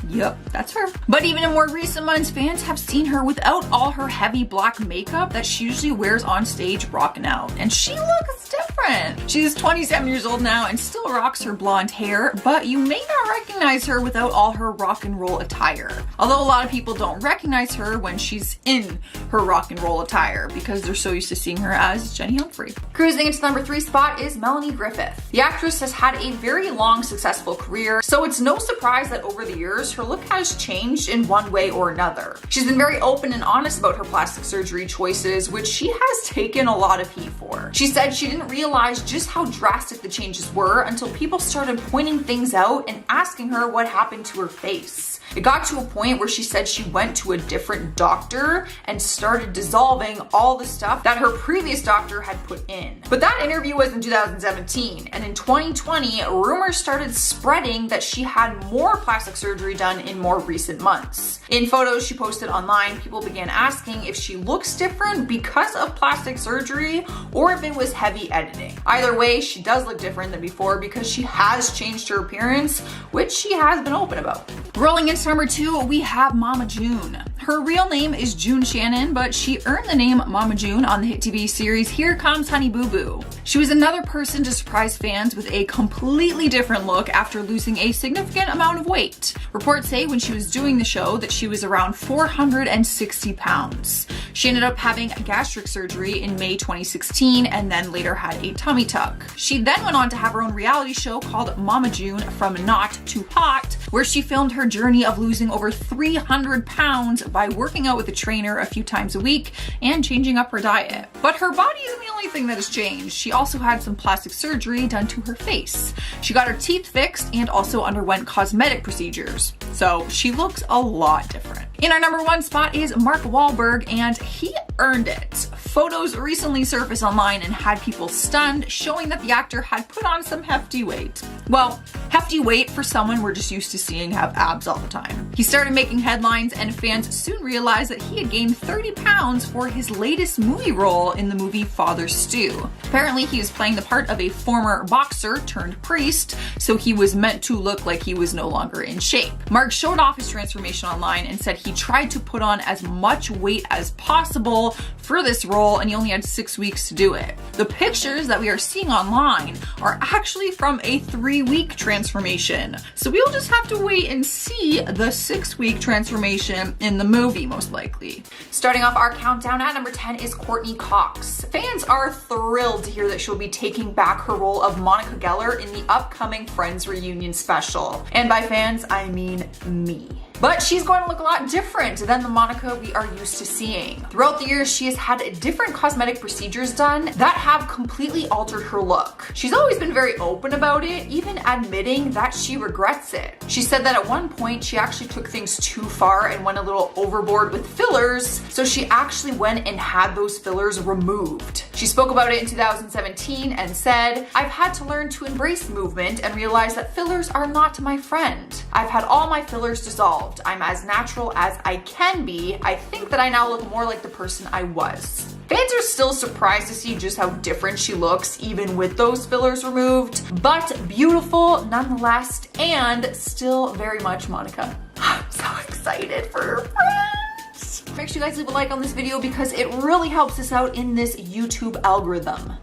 Yep, that's her. But even in more recent months, fans have seen her without all her heavy black makeup that she usually wears on stage rocking out. And she looks different. She's 27 years old now and still rocks her blonde hair, but you may not recognize her without all her rock and roll attire. Although a lot of people don't recognize her when she's in her rock and roll attire because they're so used to seeing her as Jenny Humphrey. Cruising into the number 3 spot is Melanie Griffith. The actress has had a very long, successful career, so it's no surprise that over the years, her look has changed in one way or another. She's been very open and honest about her plastic surgery choices, which she has taken a lot of heat for. She said she didn't realize just how drastic the changes were until people started pointing things out and asking her what happened to her face. It got to a point where she said she went to a different doctor and started dissolving all the stuff that her previous doctor had put in. But that interview was in 2017, and in 2020, rumors started spreading that she had more plastic surgery done in more recent months. In photos she posted online, people began asking if she looks different because of plastic surgery or if it was heavy editing. Either way, she does look different than before because she has changed her appearance, which she has been open about. Rolling into into number 2, we have Mama June. Her real name is June Shannon, but she earned the name Mama June on the hit TV series Here Comes Honey Boo Boo. She was another person to surprise fans with a completely different look after losing a significant amount of weight. Reports say when she was doing the show that she was around 460 pounds. She ended up having gastric surgery in May 2016 and then later had a tummy tuck. She then went on to have her own reality show called Mama June From Not to Hot, where she filmed her journey of losing over 300 pounds by working out with a trainer a few times a week and changing up her diet. But her body isn't the only thing that has changed. She also had some plastic surgery done to her face. She got her teeth fixed and also underwent cosmetic procedures. So she looks a lot different. In our number 1 spot is Mark Wahlberg, and he earned it. Photos recently surfaced online and had people stunned, showing that the actor had put on some hefty weight. Well, hefty weight for someone we're just used to seeing have abs all the time. He started making headlines, and fans soon realized that he had gained 30 pounds for his latest movie role in the movie Father Stew. Apparently, he was playing the part of a former boxer turned priest, so he was meant to look like he was no longer in shape. Mark showed off his transformation online and said he tried to put on as much weight as possible for this role, and he only had 6 weeks to do it. The pictures that we are seeing online are actually from a 3-week transformation, so we'll just have to wait and see the 6-week transformation in the movie, most likely. Starting off our countdown at number 10 is Courtney Cox. Fans are thrilled to hear that she'll be taking back her role of Monica Geller in the upcoming Friends reunion special. And by fans, I mean me. But she's going to look a lot different than the Monica we are used to seeing. Throughout the years, she has had different cosmetic procedures done that have completely altered her look. She's always been very open about it, even admitting that she regrets it. She said that at one point, she actually took things too far and went a little overboard with fillers, so she actually went and had those fillers removed. She spoke about it in 2017 and said, "I've had to learn to embrace movement and realize that fillers are not my friend. I've had all my fillers dissolved. I'm as natural as I can be. I think that I now look more like the person I was." Fans are still surprised to see just how different she looks, even with those fillers removed, but beautiful nonetheless, and still very much Monica. I'm so excited for her friends. Make sure you guys leave a like on this video because it really helps us out in this YouTube algorithm.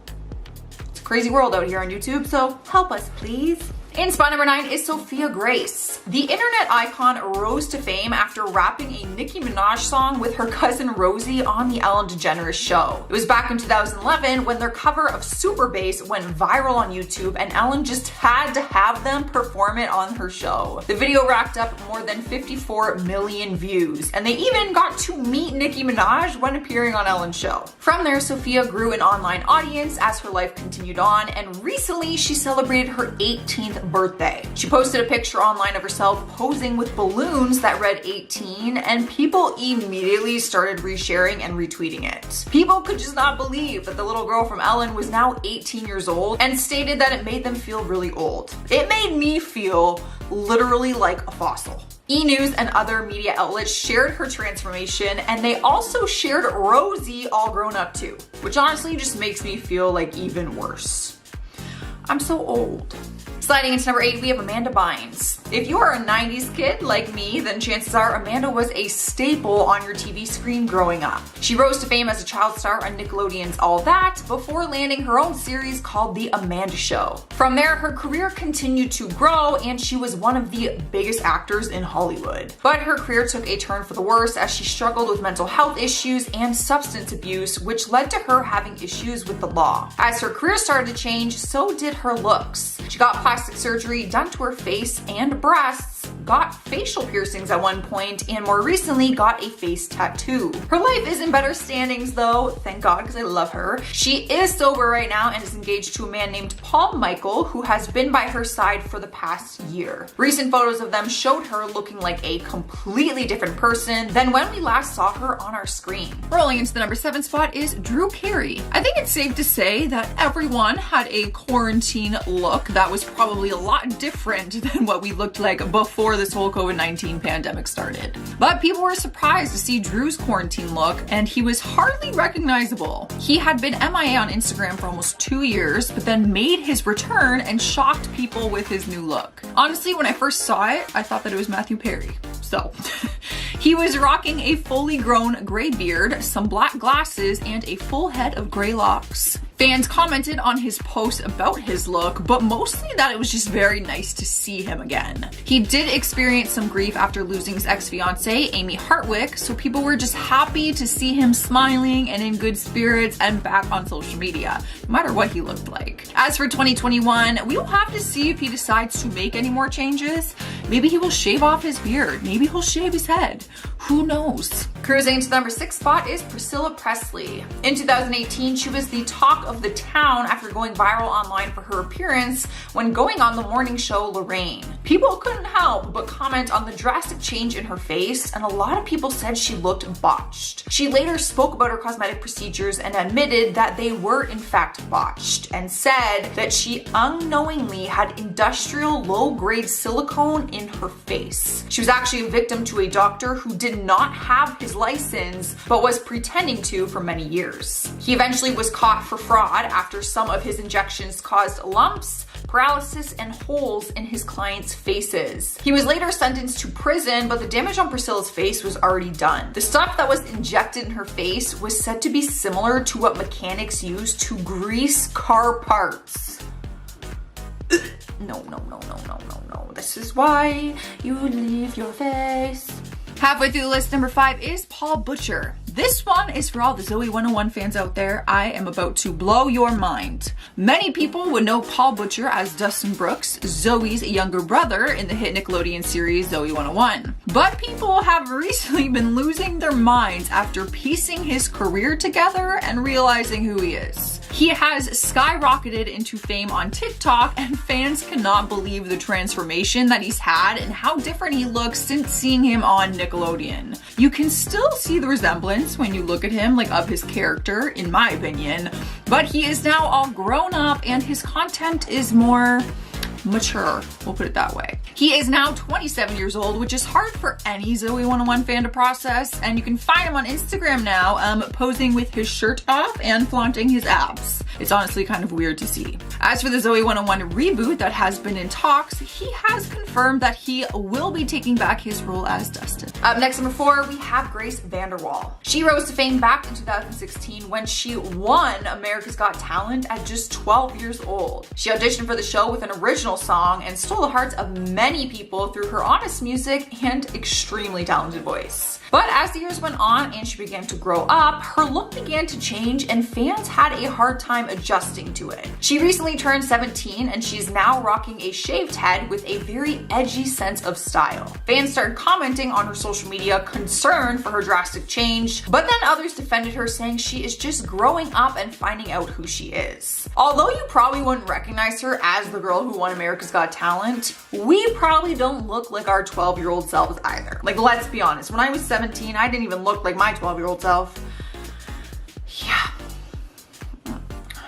It's a crazy world out here on YouTube, so help us, please. In spot number 9 is Sophia Grace. The internet icon rose to fame after rapping a Nicki Minaj song with her cousin Rosie on the Ellen DeGeneres show. It was back in 2011 when their cover of Super Bass went viral on YouTube, and Ellen just had to have them perform it on her show. The video racked up more than 54 million views, and they even got to meet Nicki Minaj when appearing on Ellen's show. From there, Sophia grew an online audience as her life continued on, and recently she celebrated her 18th birthday. She posted a picture online of herself posing with balloons that read 18, and people immediately started resharing and retweeting it. People could just not believe that the little girl from Ellen was now 18 years old, and stated that it made them feel really old. It made me feel literally like a fossil. E! News and other media outlets shared her transformation, and they also shared Rosie all grown up too, which honestly just makes me feel like even worse. I'm so old. Sliding into number 8, we have Amanda Bynes. If you are a 90s kid like me, then chances are Amanda was a staple on your TV screen growing up. She rose to fame as a child star on Nickelodeon's All That before landing her own series called The Amanda Show. From there, her career continued to grow, and she was one of the biggest actors in Hollywood. But her career took a turn for the worse as she struggled with mental health issues and substance abuse, which led to her having issues with the law. As her career started to change, so did her looks. She got plastic surgery done to her face and breasts, got facial piercings at one point, and more recently got a face tattoo. Her life is in better standings though, thank God, because I love her. She is sober right now and is engaged to a man named Paul Michael, who has been by her side for the past year. Recent photos of them showed her looking like a completely different person than when we last saw her on our screen. Rolling into the number 7 spot is Drew Carey. I think it's safe to say that everyone had a quarantine look that was probably a lot different than what we looked like before this whole COVID-19 pandemic started. But people were surprised to see Drew's quarantine look, and he was hardly recognizable. He had been MIA on Instagram for almost 2 years, but then made his return and shocked people with his new look. Honestly, when I first saw it, I thought that it was Matthew Perry. So So he was rocking a fully grown gray beard, some black glasses, and a full head of gray locks. Fans commented on his post about his look, but mostly that it was just very nice to see him again. He did experience some grief after losing his ex-fiancée, Amy Hartwick, so people were just happy to see him smiling and in good spirits and back on social media, no matter what he looked like. As for 2021, we will have to see if he decides to make any more changes. Maybe he will shave off his beard. Maybe he'll shave his head. Who knows? Cruising to the number 6 spot is Priscilla Presley. In 2018, she was the talk of the town after going viral online for her appearance when going on the morning show Lorraine. People couldn't help but comment on the drastic change in her face, and a lot of people said she looked botched. She later spoke about her cosmetic procedures and admitted that they were in fact botched, and said that she unknowingly had industrial low-grade silicone in her face. She was actually a victim to a doctor who did not have his license, but was pretending to for many years. He eventually was caught for fraud after some of his injections caused lumps, paralysis, and holes in his clients' faces. He was later sentenced to prison, but the damage on Priscilla's face was already done. The stuff that was injected in her face was said to be similar to what mechanics use to grease car parts. No. This is why you leave your face. Halfway through the list, number 5 is Paul Butcher. This one is for all the Zoe 101 fans out there. I am about to blow your mind. Many people would know Paul Butcher as Dustin Brooks, Zoe's younger brother in the hit Nickelodeon series Zoe 101. But people have recently been losing their minds after piecing his career together and realizing who he is. He has skyrocketed into fame on TikTok, and fans cannot believe the transformation that he's had and how different he looks since seeing him on Nickelodeon. You can still see the resemblance when you look at him, like of his character, in my opinion, but he is now all grown up and his content is more mature, we'll put it that way. He is now 27 years old, which is hard for any Zoe 101 fan to process, and you can find him on Instagram now, posing with his shirt off and flaunting his abs. It's honestly kind of weird to see. As for the Zoe 101 reboot that has been in talks, he has confirmed that he will be taking back his role as Dustin. Up next, number 4, we have Grace VanderWaal. She rose to fame back in 2016 when she won America's Got Talent at just 12 years old. She auditioned for the show with an original song and stole the hearts of many people through her honest music and extremely talented voice. But as the years went on and she began to grow up, her look began to change and fans had a hard time adjusting to it. She recently turned 17 and she's now rocking a shaved head with a very edgy sense of style. Fans started commenting on her social media concerned for her drastic change, but then others defended her, saying she is just growing up and finding out who she is. Although you probably wouldn't recognize her as the girl who won America's Got Talent, we probably don't look like our 12-year-old selves either. Like, let's be honest, when I was 17, I didn't even look like my 12-year-old self. Yeah.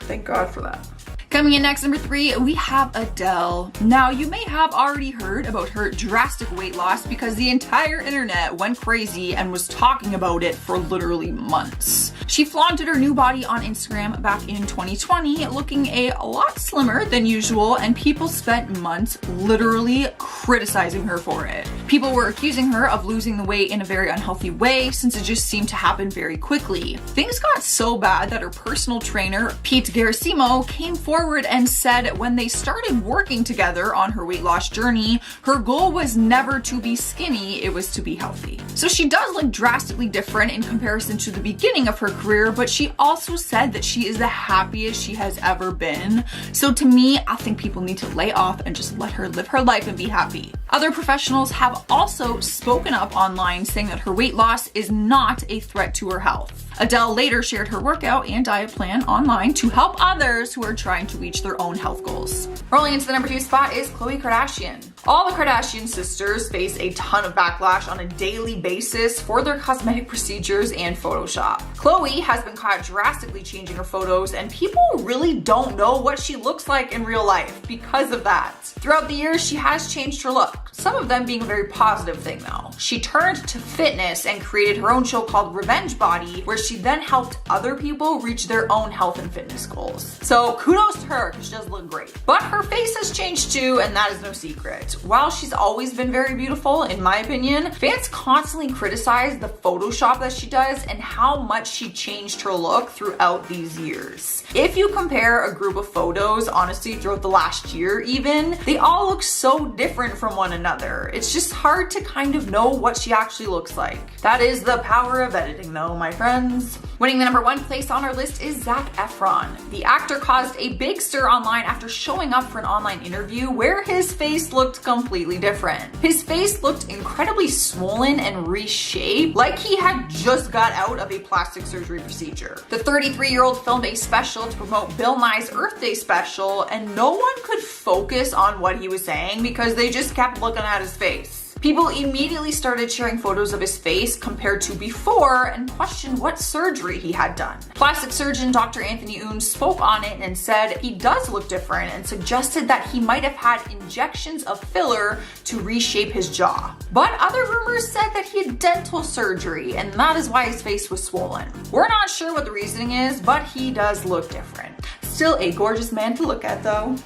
Thank God for that. Coming in next, number 3, we have Adele. Now, you may have already heard about her drastic weight loss because the entire internet went crazy and was talking about it for literally months. She flaunted her new body on Instagram back in 2020, looking a lot slimmer than usual, and people spent months literally criticizing her for it. People were accusing her of losing the weight in a very unhealthy way since it just seemed to happen very quickly. Things got so bad that her personal trainer, Pete Garasimo, came forward and said when they started working together on her weight loss journey, her goal was never to be skinny, it was to be healthy. So she does look drastically different in comparison to the beginning of her career, but she also said that she is the happiest she has ever been. So to me, I think people need to lay off and just let her live her life and be happy. Other professionals have also spoken up online saying that her weight loss is not a threat to her health. Adele later shared her workout and diet plan online to help others who are trying to reach their own health goals. Rolling into the number 2 spot is Khloe Kardashian. All the Kardashian sisters face a ton of backlash on a daily basis for their cosmetic procedures and Photoshop. Khloe has been caught drastically changing her photos, and people really don't know what she looks like in real life because of that. Throughout the years, she has changed her look, some of them being a very positive thing though. She turned to fitness and created her own show called Revenge Body, where she then helped other people reach their own health and fitness goals. So kudos to her, because she does look great. But her face has changed too, and that is no secret. While she's always been very beautiful, in my opinion, fans constantly criticize the Photoshop that she does and how much she changed her look throughout these years. If you compare a group of photos, honestly, throughout the last year even, they all look so different from one another. It's just hard to kind of know what she actually looks like. That is the power of editing though, my friends. Winning the #1 place on our list is Zac Efron. The actor caused a big stir online after showing up for an online interview where his face looked completely different. His face looked incredibly swollen and reshaped, like he had just got out of a plastic surgery procedure. The 33-year-old filmed a special to promote Bill Nye's Earth Day special, and no one could focus on what he was saying because they just kept looking at his face. People immediately started sharing photos of his face compared to before and questioned what surgery he had done. Plastic surgeon Dr. Anthony Oon spoke on it and said he does look different and suggested that he might have had injections of filler to reshape his jaw. But other rumors said that he had dental surgery and that is why his face was swollen. We're not sure what the reasoning is, but he does look different. Still a gorgeous man to look at though.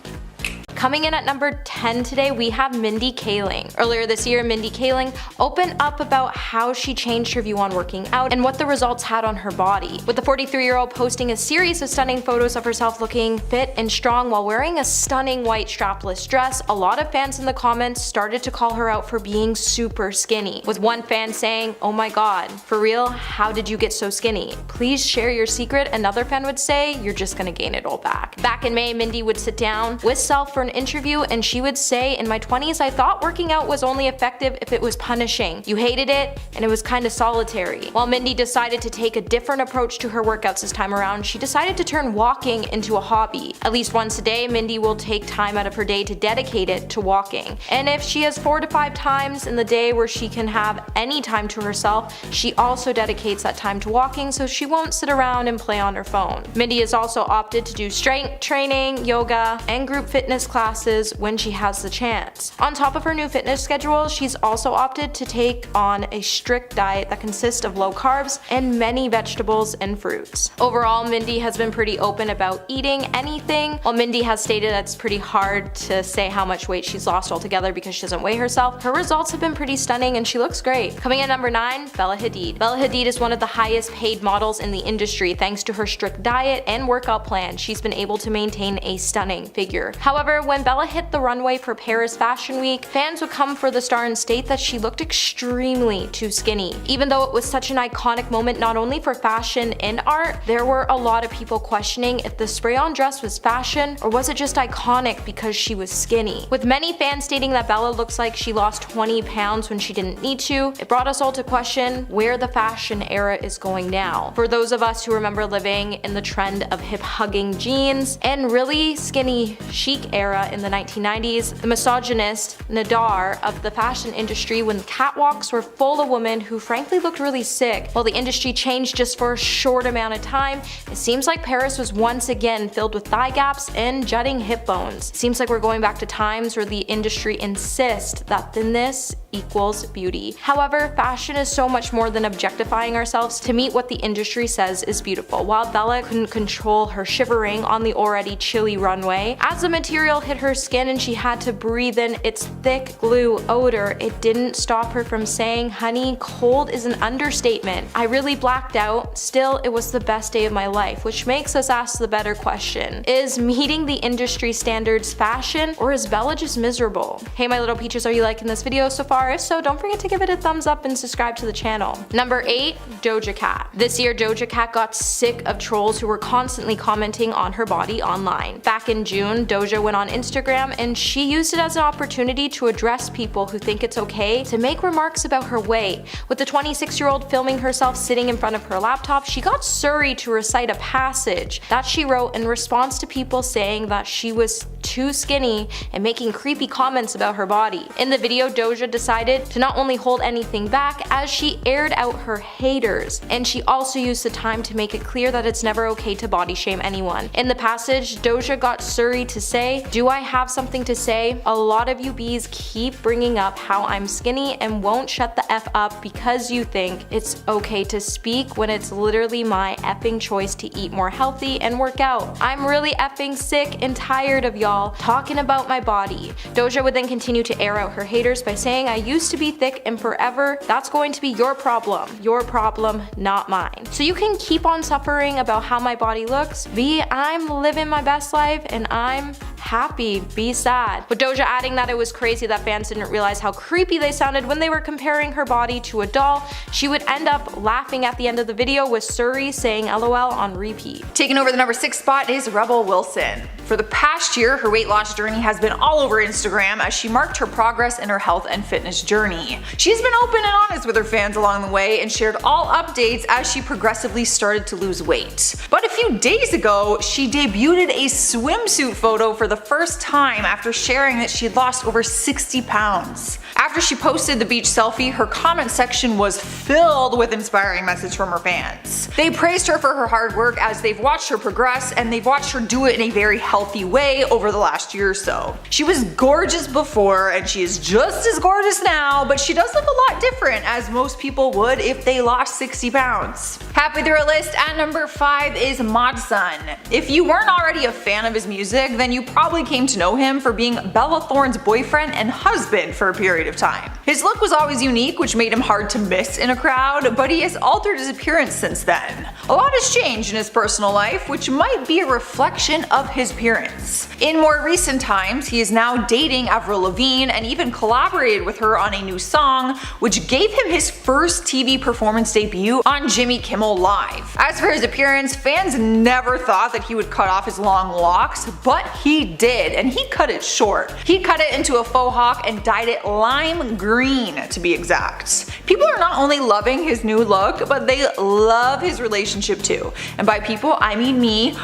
Coming in at number 10 today, we have Mindy Kaling. Earlier this year, Mindy Kaling opened up about how she changed her view on working out and what the results had on her body, with the 43-year-old posting a series of stunning photos of herself looking fit and strong while wearing a stunning white strapless dress. A lot of fans in the comments started to call her out for being super skinny, with one fan saying, "Oh my god, for real? How did you get so skinny? Please share your secret." Another fan would say, "You're just gonna gain it all back." Back in May, Mindy would sit down with Self for an interview and she would say, "In my 20s, I thought working out was only effective if it was punishing. You hated it and it was kind of solitary." While Mindy decided to take a different approach to her workouts this time around, she decided to turn walking into a hobby. At least once a day, Mindy will take time out of her day to dedicate it to walking. And if she has 4 to 5 times in the day where she can have any time to herself, she also dedicates that time to walking so she won't sit around and play on her phone. Mindy has also opted to do strength training, yoga, and group fitness classes when she has the chance. On top of her new fitness schedule, she's also opted to take on a strict diet that consists of low carbs and many vegetables and fruits. Overall, Mindy has been pretty open about eating anything. While Mindy has stated that it's pretty hard to say how much weight she's lost altogether because she doesn't weigh herself, her results have been pretty stunning and she looks great. Coming in number 9, Bella Hadid. Bella Hadid is one of the highest paid models in the industry thanks to her strict diet and workout plan. She's been able to maintain a stunning figure. However, when Bella hit the runway for Paris Fashion Week, fans would come for the star and state that she looked extremely too skinny. Even though it was such an iconic moment not only for fashion and art, there were a lot of people questioning if the spray-on dress was fashion or was it just iconic because she was skinny. With many fans stating that Bella looks like she lost 20 pounds when she didn't need to, it brought us all to question where the fashion era is going now. For those of us who remember living in the trend of hip-hugging jeans and really skinny chic era in the 1990s, the misogynist Nadar of the fashion industry when the catwalks were full of women who frankly looked really sick. While the industry changed just for a short amount of time, it seems like Paris was once again filled with thigh gaps and jutting hip bones. Seems like we're going back to times where the industry insists that thinness equals beauty. However, fashion is so much more than objectifying ourselves to meet what the industry says is beautiful. While Bella couldn't control her shivering on the already chilly runway, as the material hit her skin and she had to breathe in its thick glue odor, it didn't stop her from saying, "Honey, cold is an understatement. I really blacked out. Still, it was the best day of my life," which makes us ask the better question. Is meeting the industry standards fashion, or is Bella just miserable? Hey my little peaches, are you liking this video so far? If so, don't forget to give it a thumbs up and subscribe to the channel. Number 8, Doja Cat. This year, Doja Cat got sick of trolls who were constantly commenting on her body online. Back in June, Doja went on Instagram and she used it as an opportunity to address people who think it's okay to make remarks about her weight. With the 26-year-old filming herself sitting in front of her laptop, she got Surrey to recite a passage that she wrote in response to people saying that she was too skinny and making creepy comments about her body. In the video, Doja decided decided to not only hold anything back as she aired out her haters, and she also used the time to make it clear that it's never okay to body shame anyone. In the passage, Doja got Suri to say, "Do I have something to say? A lot of you bees keep bringing up how I'm skinny and won't shut the F up because you think it's okay to speak when it's literally my effing choice to eat more healthy and work out. I'm really effing sick and tired of y'all talking about my body." Doja would then continue to air out her haters by saying, "I used to be thick and forever, that's going to be your problem, not mine. So you can keep on suffering about how my body looks. B, I'm living my best life and I'm happy, be sad." With Doja adding that it was crazy that fans didn't realize how creepy they sounded when they were comparing her body to a doll. She would end up laughing at the end of the video with Suri saying LOL on repeat. Taking over the number 6 spot is Rebel Wilson. For the past year, her weight loss journey has been all over Instagram as she marked her progress in her health and fitness journey. She's been open and honest with her fans along the way and shared all updates as she progressively started to lose weight. But a few days ago, she debuted a swimsuit photo for the first time after sharing that she had lost over 60 pounds. After she posted the beach selfie, her comment section was filled with inspiring messages from her fans. They praised her for her hard work as they've watched her progress and they've watched her do it in a very healthy way over the last year or so. She was gorgeous before and she is just as gorgeous now, but she does look a lot different as most people would if they lost 60 pounds. Halfway through our list at number 5 is Modson. If you weren't already a fan of his music, then you probably came to know him for being Bella Thorne's boyfriend and husband for a period of time. His look was always unique, which made him hard to miss in a crowd, but he has altered his appearance since then. A lot has changed in his personal life, which might be a reflection of his appearance. In more recent times, he is now dating Avril Lavigne and even collaborated with her on a new song, which gave him his first TV performance debut on Jimmy Kimmel Live. As for his appearance, fans never thought that he would cut off his long locks, but he did, and he cut it short. He cut it into a faux hawk and dyed it lime green to be exact. People are not only loving his new look, but they love his relationship too. And by people, I mean me.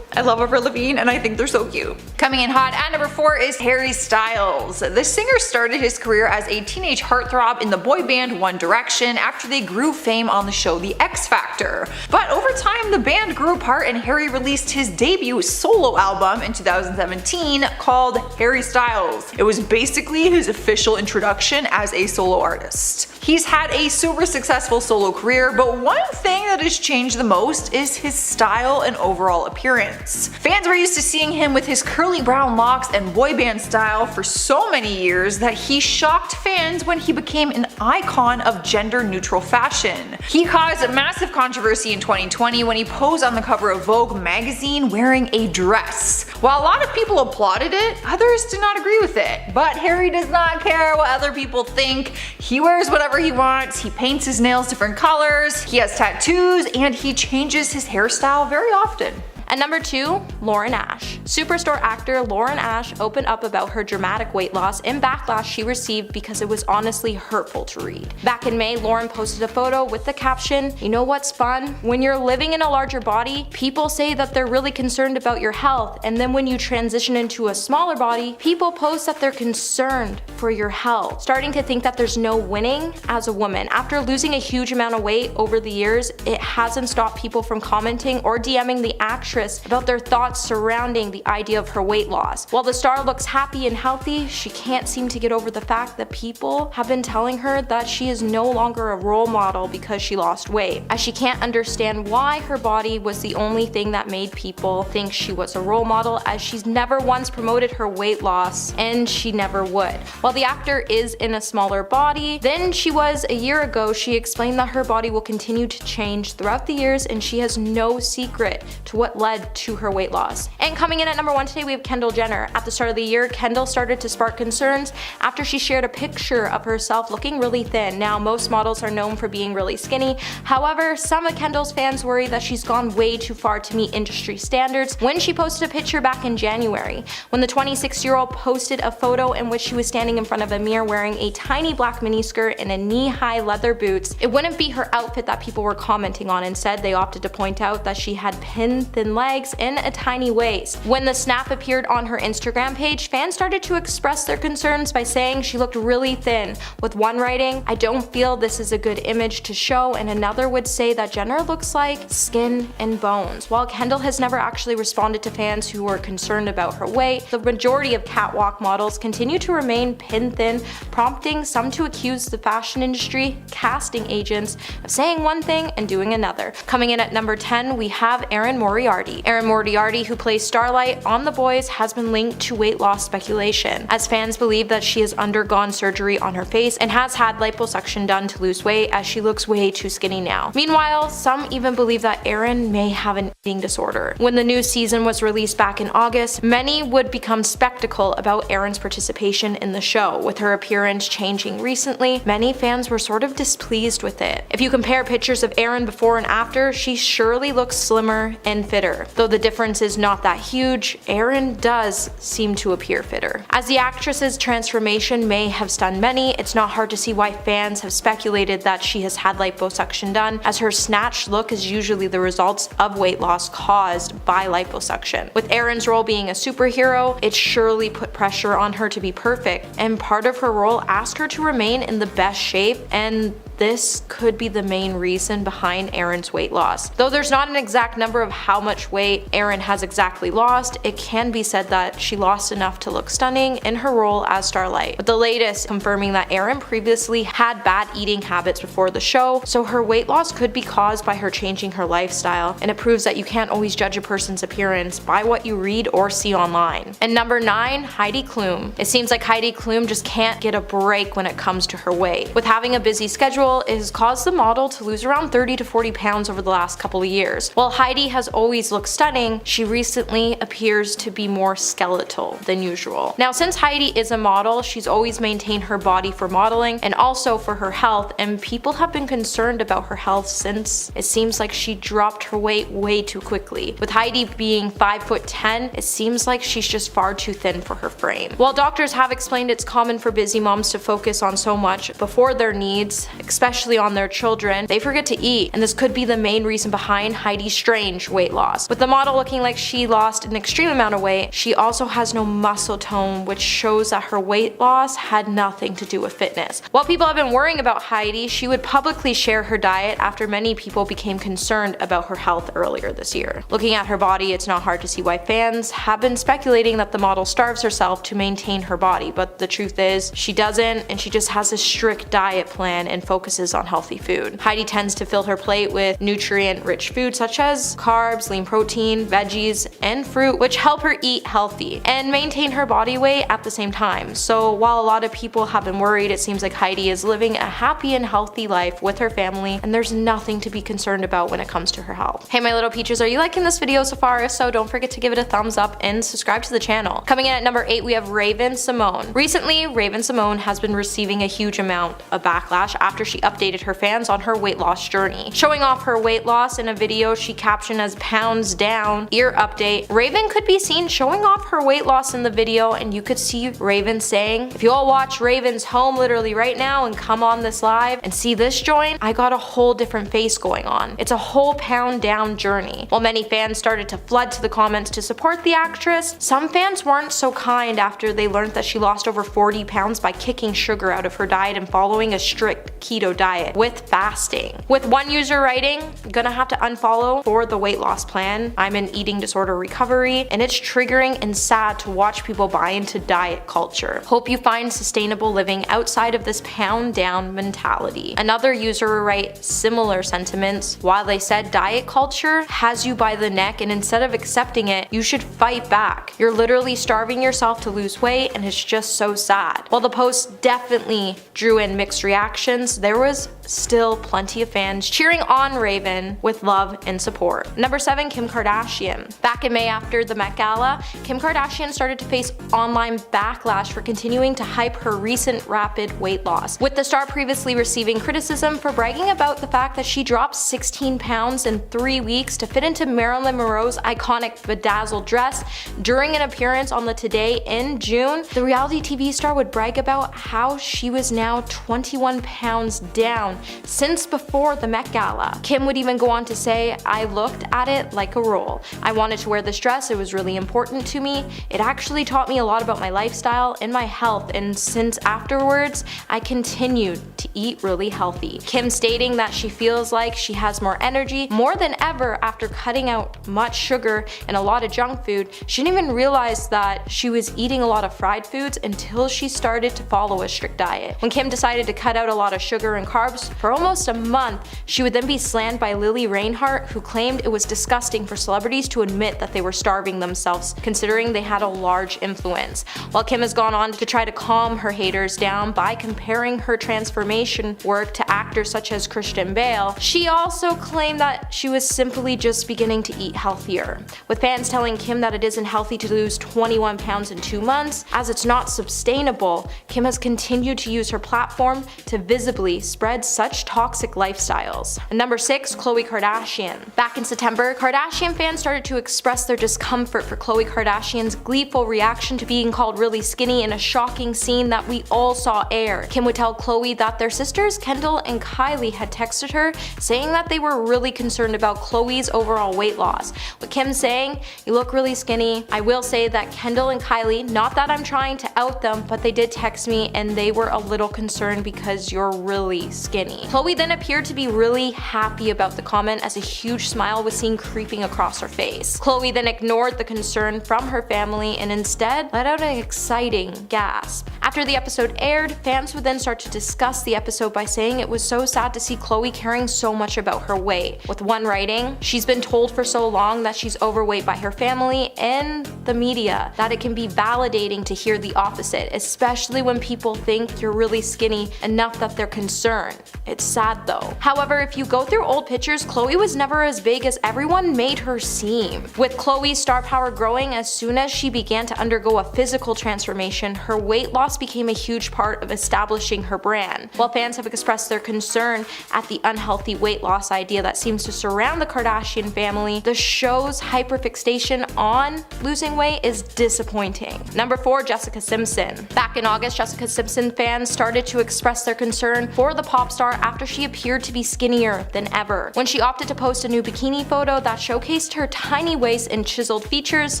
I love Avril Lavigne and I think they're so cute. Coming in hot at number 4 is Harry Styles. The singer started his career as a teenage heartthrob in the boy band One Direction after they grew fame on the show The X Factor. But over time the band grew apart and Harry released his debut solo album in 2017 called Harry Styles. It was basically his official introduction as a solo artist. He's had a super successful solo career, but one thing that has changed the most is his style and overall appearance. Fans were used to seeing him with his curly brown locks and boy band style for so many years that he shocked fans when he became an icon of gender-neutral fashion. He caused massive controversy in 2020 when he posed on the cover of Vogue magazine wearing a dress. While a lot of people applauded it, others did not agree with it. But Harry does not care what other people think. He wears whatever he wants, he paints his nails different colors, he has tattoos, and he changes his hairstyle very often. At number 2, Lauren Ash. Superstore actor Lauren Ash opened up about her dramatic weight loss and backlash she received because it was honestly hurtful to read. Back in May, Lauren posted a photo with the caption, "You know what's fun? When you're living in a larger body, people say that they're really concerned about your health, and then when you transition into a smaller body, people post that they're concerned for your health." Starting to think that there's no winning as a woman. After losing a huge amount of weight over the years, it hasn't stopped people from commenting or DMing the actress about their thoughts surrounding the idea of her weight loss. While the star looks happy and healthy, she can't seem to get over the fact that people have been telling her that she is no longer a role model because she lost weight, as she can't understand why her body was the only thing that made people think she was a role model, as she's never once promoted her weight loss and she never would. While the actor is in a smaller body than she was a year ago, she explained that her body will continue to change throughout the years and she has no secret to what led to her weight loss. And coming in at number 1 today, we have Kendall Jenner. At the start of the year, Kendall started to spark concerns after she shared a picture of herself looking really thin. Now, most models are known for being really skinny. However, some of Kendall's fans worry that she's gone way too far to meet industry standards when she posted a picture back in January, when the 26-year-old posted a photo in which she was standing in front of a mirror wearing a tiny black miniskirt and a knee-high leather boots. It wouldn't be her outfit that people were commenting on. Instead, they opted to point out that she had pin-thin thin legs and a tiny waist. When the snap appeared on her Instagram page, fans started to express their concerns by saying she looked really thin, with one writing, "I don't feel this is a good image to show," and another would say that Jenner looks like skin and bones. While Kendall has never actually responded to fans who were concerned about her weight, the majority of catwalk models continue to remain pin thin, prompting some to accuse the fashion industry casting agents of saying one thing and doing another. Coming in at number 10, we have Erin Moriarty. Erin Moriarty, who plays Starlight on The Boys, has been linked to weight loss speculation, as fans believe that she has undergone surgery on her face and has had liposuction done to lose weight, as she looks way too skinny now. Meanwhile, some even believe that Erin may have an eating disorder. When the new season was released back in August, many would become skeptical about Erin's participation in the show. With her appearance changing recently, many fans were sort of displeased with it. If you compare pictures of Erin before and after, she surely looks slimmer and fitter. Though the difference is not that huge, Erin does seem to appear fitter. As the actress's transformation may have stunned many, it's not hard to see why fans have speculated that she has had liposuction done, as her snatched look is usually the results of weight loss caused by liposuction. With Erin's role being a superhero, it surely put pressure on her to be perfect, and part of her role asked her to remain in the best shape, and this could be the main reason behind Erin's weight loss. Though there's not an exact number of how much weight Erin has exactly lost, it can be said that she lost enough to look stunning in her role as Starlight, with the latest confirming that Erin previously had bad eating habits before the show, so her weight loss could be caused by her changing her lifestyle, and it proves that you can't always judge a person's appearance by what you read or see online. And number 9, Heidi Klum. It seems like Heidi Klum just can't get a break when it comes to her weight. With having a busy schedule, it has caused the model to lose around 30 to 40 pounds over the last couple of years. While Heidi has always looked stunning, she recently appears to be more skeletal than usual. Now, since Heidi is a model, she's always maintained her body for modeling and also for her health, and people have been concerned about her health since it seems like she dropped her weight way too quickly. With Heidi being 5'10", it seems like she's just far too thin for her frame. While doctors have explained it's common for busy moms to focus on so much before their needs, especially on their children, they forget to eat, and this could be the main reason behind Heidi's strange weight loss. With the model looking like she lost an extreme amount of weight, she also has no muscle tone, which shows that her weight loss had nothing to do with fitness. While people have been worrying about Heidi, she would publicly share her diet after many people became concerned about her health earlier this year. Looking at her body, it's not hard to see why fans have been speculating that the model starves herself to maintain her body, but the truth is, she doesn't, and she just has a strict diet plan and focuses on healthy food. Heidi tends to fill her plate with nutrient-rich food such as carbs, lean protein, veggies, and fruit, which help her eat healthy and maintain her body weight at the same time. So while a lot of people have been worried, it seems like Heidi is living a happy and healthy life with her family, and there's nothing to be concerned about when it comes to her health. Hey my little peaches, are you liking this video so far? If so, don't forget to give it a thumbs up and subscribe to the channel. Coming in at number 8, we have Raven-Symoné. Recently, Raven-Symoné has been receiving a huge amount of backlash after she updated her fans on her weight loss journey. Showing off her weight loss in a video she captioned as "pounds down, ear update," Raven could be seen showing off her weight loss in the video, and you could see Raven saying, "If you all watch Raven's home literally right now and come on this live and see this joint, I got a whole different face going on. It's a whole pound down journey." While many fans started to flood to the comments to support the actress, some fans weren't so kind after they learned that she lost over 40 pounds by kicking sugar out of her diet and following a strict keto diet with fasting. With one user writing, "Gonna have to unfollow for the weight loss plan. I'm in eating disorder recovery, and it's triggering and sad to watch people buy into diet culture. Hope you find sustainable living outside of this pound down mentality." Another user will write similar sentiments, while they said diet culture has you by the neck, and instead of accepting it, you should fight back. You're literally starving yourself to lose weight, and it's just so sad. While the post definitely drew in mixed reactions, there was still plenty of fans cheering on Raven with love and support. Number 7, Kim Kardashian. Back in May after the Met Gala, Kim Kardashian started to face online backlash for continuing to hype her recent rapid weight loss, with the star previously receiving criticism for bragging about the fact that she dropped 16 pounds in 3 weeks to fit into Marilyn Monroe's iconic bedazzled dress. During an appearance on the Today in June, the reality TV star would brag about how she was now 21 pounds down since before the Met Gala. Kim would even go on to say, "I looked at it like a role. I wanted to wear this dress, it was really important to me. It actually taught me a lot about my lifestyle and my health, and since afterwards, I continued to eat really healthy." Kim stating that she feels like she has more energy more than ever after cutting out much sugar and a lot of junk food. She didn't even realize that she was eating a lot of fried foods until she started to follow a strict diet. When Kim decided to cut out a lot of sugar and carbs for almost a month, she would then be slammed by Lily Reinhart, who claimed it was disgusting for celebrities to admit that they were starving themselves, considering they had a large influence. While Kim has gone on to try to calm her haters down by comparing her transformation work to actors such as Christian Bale, she also claimed that she was simply just beginning to eat healthier, with fans telling Kim that it isn't healthy to lose 21 pounds in 2 months, as it's not sustainable. Kim has continued to use her platform to visibly spread such toxic lifestyles. And number 6, Khloe Kardashian. Back in September, Kardashian fans started to express their discomfort for Khloe Kardashian's gleeful reaction to being called really skinny in a shocking scene that we all saw air. Kim would tell Khloe that their sisters Kendall and Kylie had texted her saying that they were really concerned about Khloe's overall weight loss, with Kim saying, "You look really skinny." I will say that Kendall and Kylie, not that I'm trying to out them, but they did text me and they were a little concerned because you're really skinny. Khloe then appeared to be really happy about the comment, as a huge smile was seen creeping across her face. Khloe then ignored the concern from her family and instead let out an exciting gasp. After the episode aired, fans would then start to discuss the episode by saying it was so sad to see Khloe caring so much about her weight, with one writing, "She's been told for so long that she's overweight by her family and the media that it can be validating to hear the opposite, especially when people think you're really skinny enough that they're concerned. It's sad though." However, if you go through old pictures, Khloe was never as big as everyone made her seem. With Khloe's star power growing as soon as she began to undergo a physical transformation, her weight loss became a huge part of establishing her brand. While fans have expressed their concern at the unhealthy weight loss idea that seems to surround the Kardashian family, the show's hyperfixation on losing weight is disappointing. Number 4, Jessica Simpson. Back in August, Jessica Simpson fans started to express their concern for the pop star after she appeared to be skinnier than ever. When she opted to post a new bikini photo that showcased her tiny waist and chiseled features,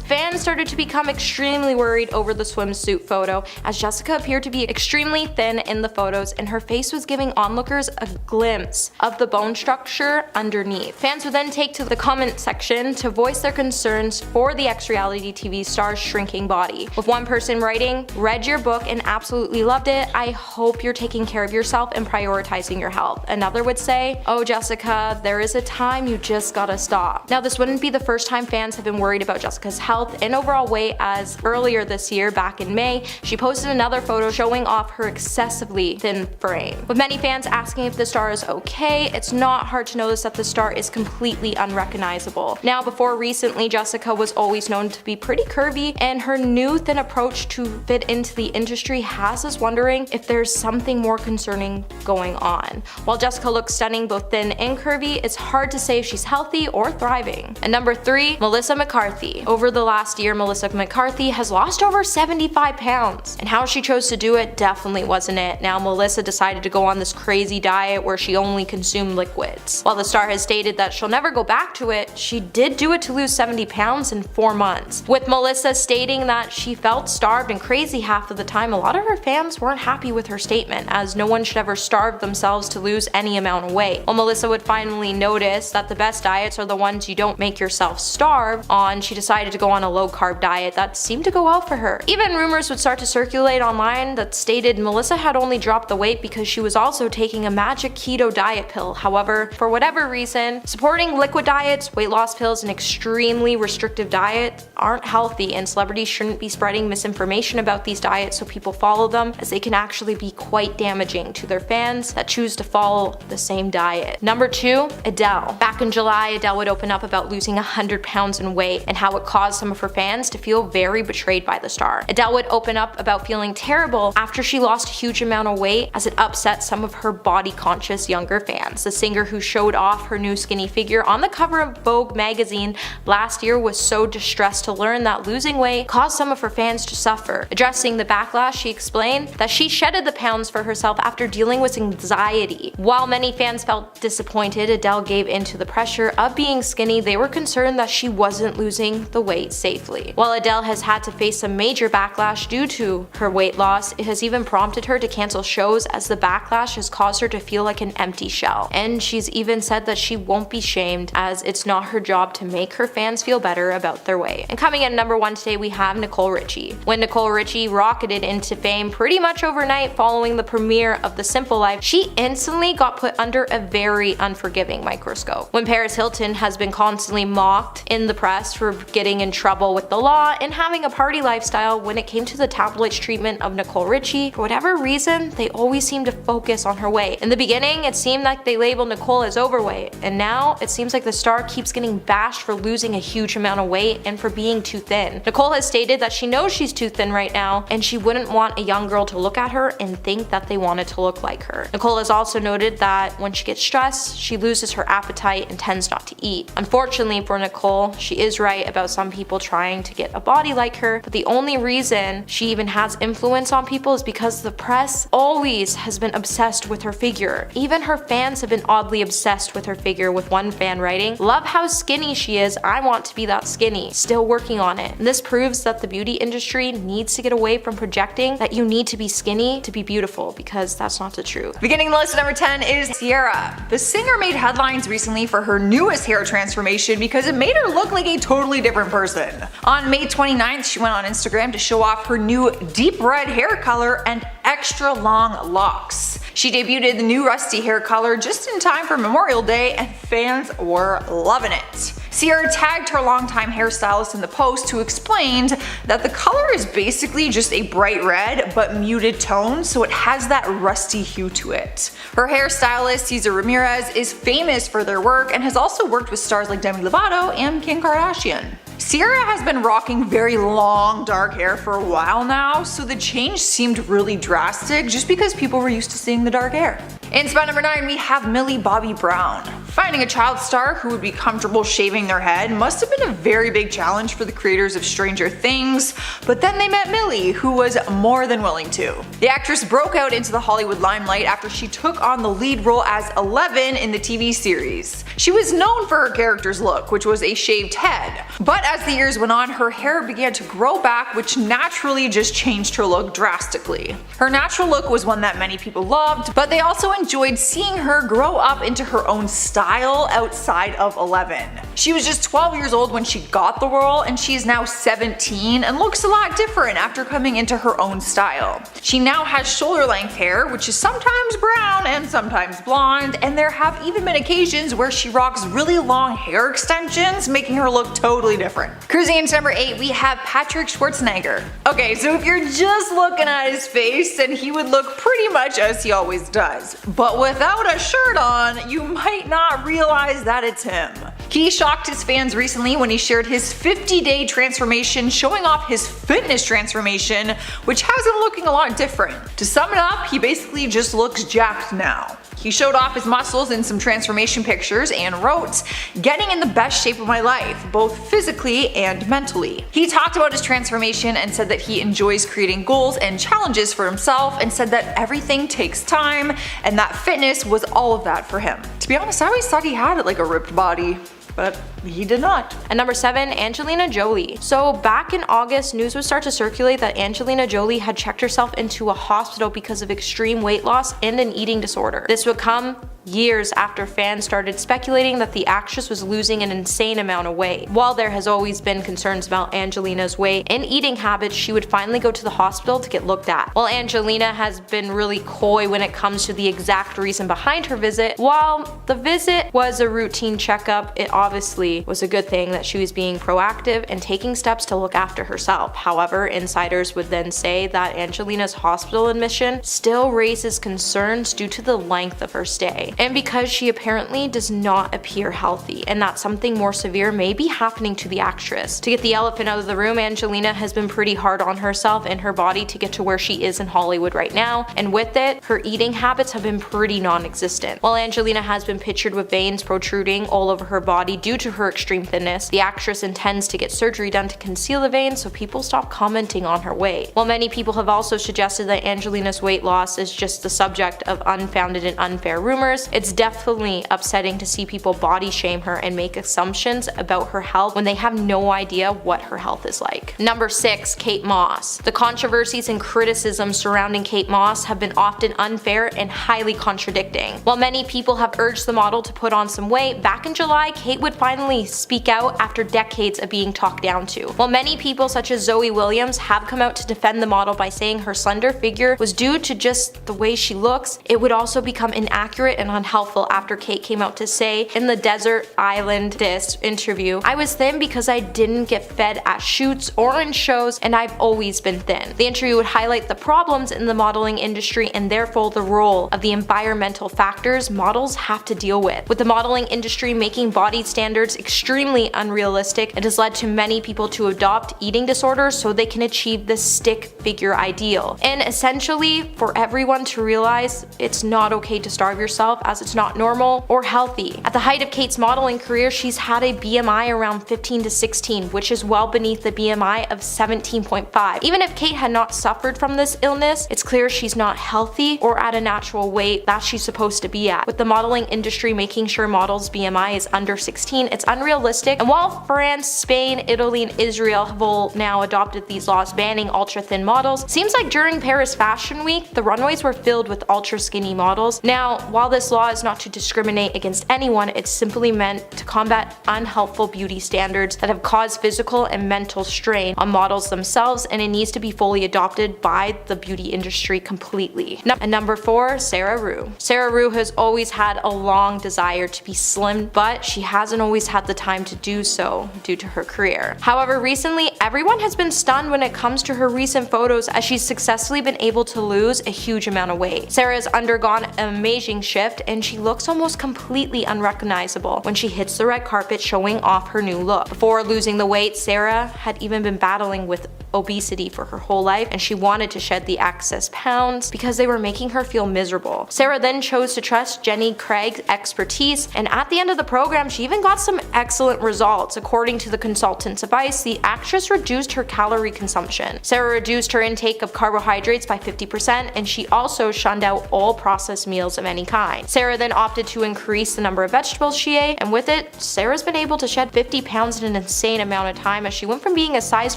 fans started to become extremely worried over the swimsuit photo, as Jessica appeared to be extremely thin in the photos and her face was giving onlookers a glimpse of the bone structure underneath. Fans would then take to the comment section to voice their concerns for the ex-reality TV star's shrinking body, with one person writing, "Read your book and absolutely loved it. I hope you're taking care of yourself and prioritizing your health." Another would say, "Oh Jessica, there is a time you just gotta stop." Now this wouldn't be the first time fans have been worried about Jessica's health and overall weight, as earlier this year, back in May, she posted another photo showing off her excessively thin frame. With many fans asking if the star is okay, it's not hard to notice that the star is completely unrecognizable. Now before recently, Jessica was always known to be pretty curvy, and her new thin approach to fit into the industry has us wondering if there's something more concerning going on. While Jessica looks stunning both thin and curvy, it's hard to say if she's healthy or thriving. And number 3, Melissa McCarthy. Over the last year, Melissa McCarthy has lost over 75 pounds, and how she chose to do it definitely wasn't it. Now Melissa decided to go on this crazy diet where she only consumed liquids. While the star has stated that she'll never go back to it, she did do it to lose 70 pounds in 4 months. With Melissa stating that she felt starved and crazy half of the time, a lot of her fans weren't happy with her statement, as no one should ever starve themselves to lose any amount of weight. While Melissa would finally notice that the best diets are the ones you don't make yourself starve on, she decided to go on a low-carb diet that seemed to go well for her. Even rumors would start to circulate online that stated Melissa had only dropped the weight because she was also taking a magic keto diet pill. However, for whatever reason, supporting liquid diets, weight loss pills, and extremely restrictive diets aren't healthy, and celebrities shouldn't be spreading misinformation about these diets so people follow them, as they can actually be quite damaging to their fans that choose to follow the same diet. Number 2, Adele. Back in July, Adele would open up about losing 100 pounds in weight and how it caused some of her fans to feel very betrayed by the star. Adele would open up about feeling terrible after she lost a huge amount of weight, as it upset some of her body-conscious younger fans. The singer, who showed off her new skinny figure on the cover of Vogue magazine last year, was so distressed to learn that losing weight caused some of her fans to suffer. Addressing the backlash, she explained that she shedded the pounds for herself after dealing with anxiety. While many fans felt disappointed Adele gave in to the pressure of being skinny, they were concerned that she wasn't losing the weight safely. While Adele has had to face some major backlash due to her weight loss, it has even prompted her to cancel shows, as the backlash has caused her to feel like an empty shell. And she's even said that she won't be shamed, as it's not her job to make her fans feel better about their weight. And coming in at number 1 today, we have Nicole Richie. When Nicole Richie rocketed into fame pretty much overnight following the premiere of The Simple Life, she instantly got put under a very unforgiving microscope. When Paris Hilton has been constantly mocked in the press for getting in trouble with the law and having a party lifestyle, when it came to the tabloids' treatment of Nicole Richie, for whatever reason, they always seemed to focus on her weight. In the beginning, it seemed like they labeled Nicole as overweight, and now it seems like the star keeps getting bashed for losing a huge amount of weight and for being too thin. Nicole has stated that she knows she's too thin right now, and she wouldn't want a young girl to look at her and think that they wanted to look like her. Nicole has also noted that when she gets stressed, she loses her appetite and tends not to eat. Unfortunately for Nicole, she is right about some people trying to get a body like her, but the only reason she even has influence on people is because the press always has been obsessed with her figure. Even her fans have been oddly obsessed with her figure, with one fan writing, "Love how skinny she is, I want to be that skinny. Still working on it." And this proves that the beauty industry needs to get away from projecting that you need to be skinny to be beautiful, because that's not the truth. Beginning the list at number 10 is Ciara. The singer made headlines recently for her newest hair transformation because it made her look like a totally different person. On May 29th, she went on Instagram to show off her new deep red hair color and extra long locks. She debuted the new rusty hair color just in time for Memorial Day, and fans were loving it. Ciara tagged her longtime hairstylist in the post, who explained that the color is basically just a bright red but muted tone, so it has that rusty hue to it. Her hairstylist, Cesar Ramirez, is famous for their work and has also worked with stars like Demi Lovato and Kim Kardashian. Ciara has been rocking very long dark hair for a while now, so the change seemed really drastic just because people were used to seeing the dark hair. In spot number 9, we have Millie Bobby Brown. Finding a child star who would be comfortable shaving their head must have been a very big challenge for the creators of Stranger Things, but then they met Millie, who was more than willing to. The actress broke out into the Hollywood limelight after she took on the lead role as Eleven in the TV series. She was known for her character's look, which was a shaved head, but as the years went on, her hair began to grow back, which naturally just changed her look drastically. Her natural look was one that many people loved, but they also enjoyed seeing her grow up into her own style outside of Eleven. She was just 12 years old when she got the role, and she is now 17 and looks a lot different after coming into her own style. She now has shoulder-length hair, which is sometimes brown and sometimes blonde, and there have even been occasions where she rocks really long hair extensions, making her look totally different. Cruising into number 8, we have Patrick Schwarzenegger. Okay, so if you're just looking at his face, then he would look pretty much as he always does. But without a shirt on, you might not realize that it's him. He shocked his fans recently when he shared his 50-day transformation, showing off his fitness transformation, which has him looking a lot different. To sum it up, he basically just looks jacked now. He showed off his muscles in some transformation pictures and wrote, "Getting in the best shape of my life, both physically and mentally." He talked about his transformation and said that he enjoys creating goals and challenges for himself, and said that everything takes time and that fitness was all of that for him. To be honest, I always thought he had like a ripped body, but he did not. At number 7, Angelina Jolie. So back in August, news would start to circulate that Angelina Jolie had checked herself into a hospital because of extreme weight loss and an eating disorder. This would come years after fans started speculating that the actress was losing an insane amount of weight. While there has always been concerns about Angelina's weight and eating habits, she would finally go to the hospital to get looked at. While Angelina has been really coy when it comes to the exact reason behind her visit, while the visit was a routine checkup, it obviously was a good thing that she was being proactive and taking steps to look after herself. However, insiders would then say that Angelina's hospital admission still raises concerns due to the length of her stay. body. And because she apparently does not appear healthy, and that something more severe may be happening to the actress. To get the elephant out of the room, Angelina has been pretty hard on herself and her body to get to where she is in Hollywood right now, and with it, her eating habits have been pretty non-existent. While Angelina has been pictured with veins protruding all over her body due to her extreme thinness, the actress intends to get surgery done to conceal the veins so people stop commenting on her weight. While many people have also suggested that Angelina's weight loss is just the subject of unfounded and unfair rumors, it's definitely upsetting to see people body shame her and make assumptions about her health when they have no idea what her health is like. Number 6. Kate Moss. The controversies and criticisms surrounding Kate Moss have been often unfair and highly contradicting. While many people have urged the model to put on some weight, back in July, Kate would finally speak out after decades of being talked down to. While many people such as Zoe Williams have come out to defend the model by saying her slender figure was due to just the way she looks, it would also become inaccurate and unhelpful after Kate came out to say in the Desert Island Disc interview, "I was thin because I didn't get fed at shoots or in shows, and I've always been thin." The interview would highlight the problems in the modeling industry and therefore the role of the environmental factors models have to deal with the modeling industry making body standards extremely unrealistic. It has led to many people to adopt eating disorders so they can achieve the stick figure ideal. And essentially, for everyone to realize it's not okay to starve yourself, as it's not normal or healthy. At the height of Kate's modeling career, she's had a BMI around 15 to 16, which is well beneath the BMI of 17.5. Even if Kate had not suffered from this illness, it's clear she's not healthy or at a natural weight that she's supposed to be at. With the modeling industry making sure models' BMI is under 16, it's unrealistic. And while France, Spain, Italy, and Israel have all now adopted these laws banning ultra-thin models, seems like during Paris Fashion Week, the runways were filled with ultra-skinny models. Now, while this law is not to discriminate against anyone, it's simply meant to combat unhelpful beauty standards that have caused physical and mental strain on models themselves, and it needs to be fully adopted by the beauty industry completely. And number 4, Sarah Rue. Sarah Rue has always had a long desire to be slim, but she hasn't always had the time to do so due to her career. However, recently, everyone has been stunned when it comes to her recent photos as she's successfully been able to lose a huge amount of weight. Sarah has undergone an amazing shift and she looks almost completely unrecognizable when she hits the red carpet showing off her new look. Before losing the weight, Sarah had even been battling with obesity for her whole life, and she wanted to shed the excess pounds because they were making her feel miserable. Sarah then chose to trust Jenny Craig's expertise, and at the end of the program, she even got some excellent results. According to the consultant's advice, the actress reduced her calorie consumption. Sarah reduced her intake of carbohydrates by 50%, and she also shunned out all processed meals of any kind. Sarah then opted to increase the number of vegetables she ate, and with it, Sarah's been able to shed 50 pounds in an insane amount of time as she went from being a size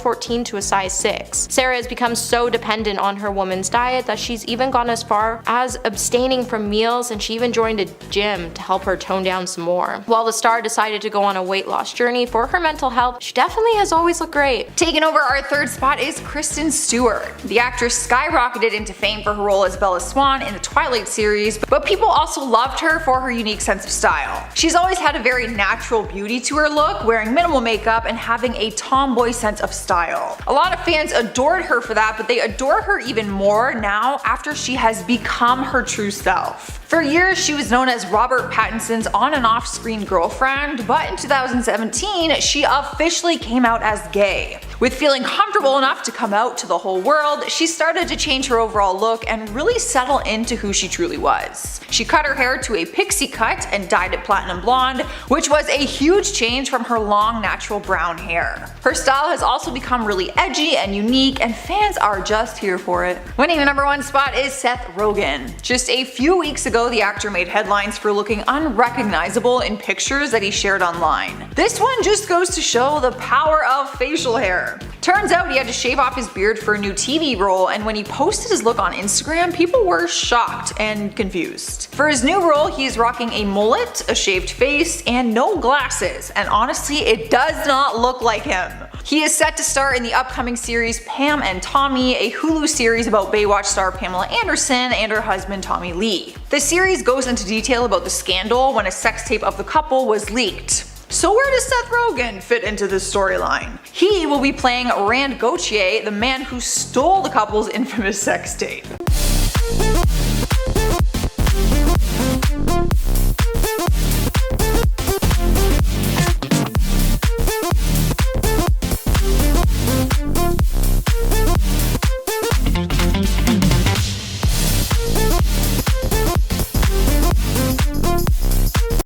14 to a size 6. Sarah has become so dependent on her woman's diet that she's even gone as far as abstaining from meals, and she even joined a gym to help her tone down some more. While the star decided to go on a weight loss journey for her mental health, she definitely has always looked great. Taking over our 3rd spot is Kristen Stewart. The actress skyrocketed into fame for her role as Bella Swan in the Twilight series, but people also loved her for her unique sense of style. She's always had a very natural beauty to her look, wearing minimal makeup and having a tomboy sense of style. A lot of fans adored her for that, but they adore her even more now after she has become her true self. For years, she was known as Robert Pattinson's on and off screen girlfriend, but in 2017, she officially came out as gay. With feeling comfortable enough to come out to the whole world, she started to change her overall look and really settle into who she truly was. She cut her hair to a pixie cut and dyed it platinum blonde, which was a huge change from her long natural brown hair. Her style has also become really edgy and unique, and fans are just here for it. Winning the number 1 spot is Seth Rogen. Just a few weeks ago, the actor made headlines for looking unrecognizable in pictures that he shared online. This one just goes to show the power of facial hair. Turns out he had to shave off his beard for a new TV role, and when he posted his look on Instagram, people were shocked and confused. For his new role, he is rocking a mullet, a shaved face, and no glasses, and honestly, it does not look like him. He is set to star in the upcoming series Pam and Tommy, a Hulu series about Baywatch star Pamela Anderson and her husband Tommy Lee. The series goes into detail about the scandal when a sex tape of the couple was leaked. So where does Seth Rogen fit into this storyline? He will be playing Rand Gauthier, the man who stole the couple's infamous sex tape.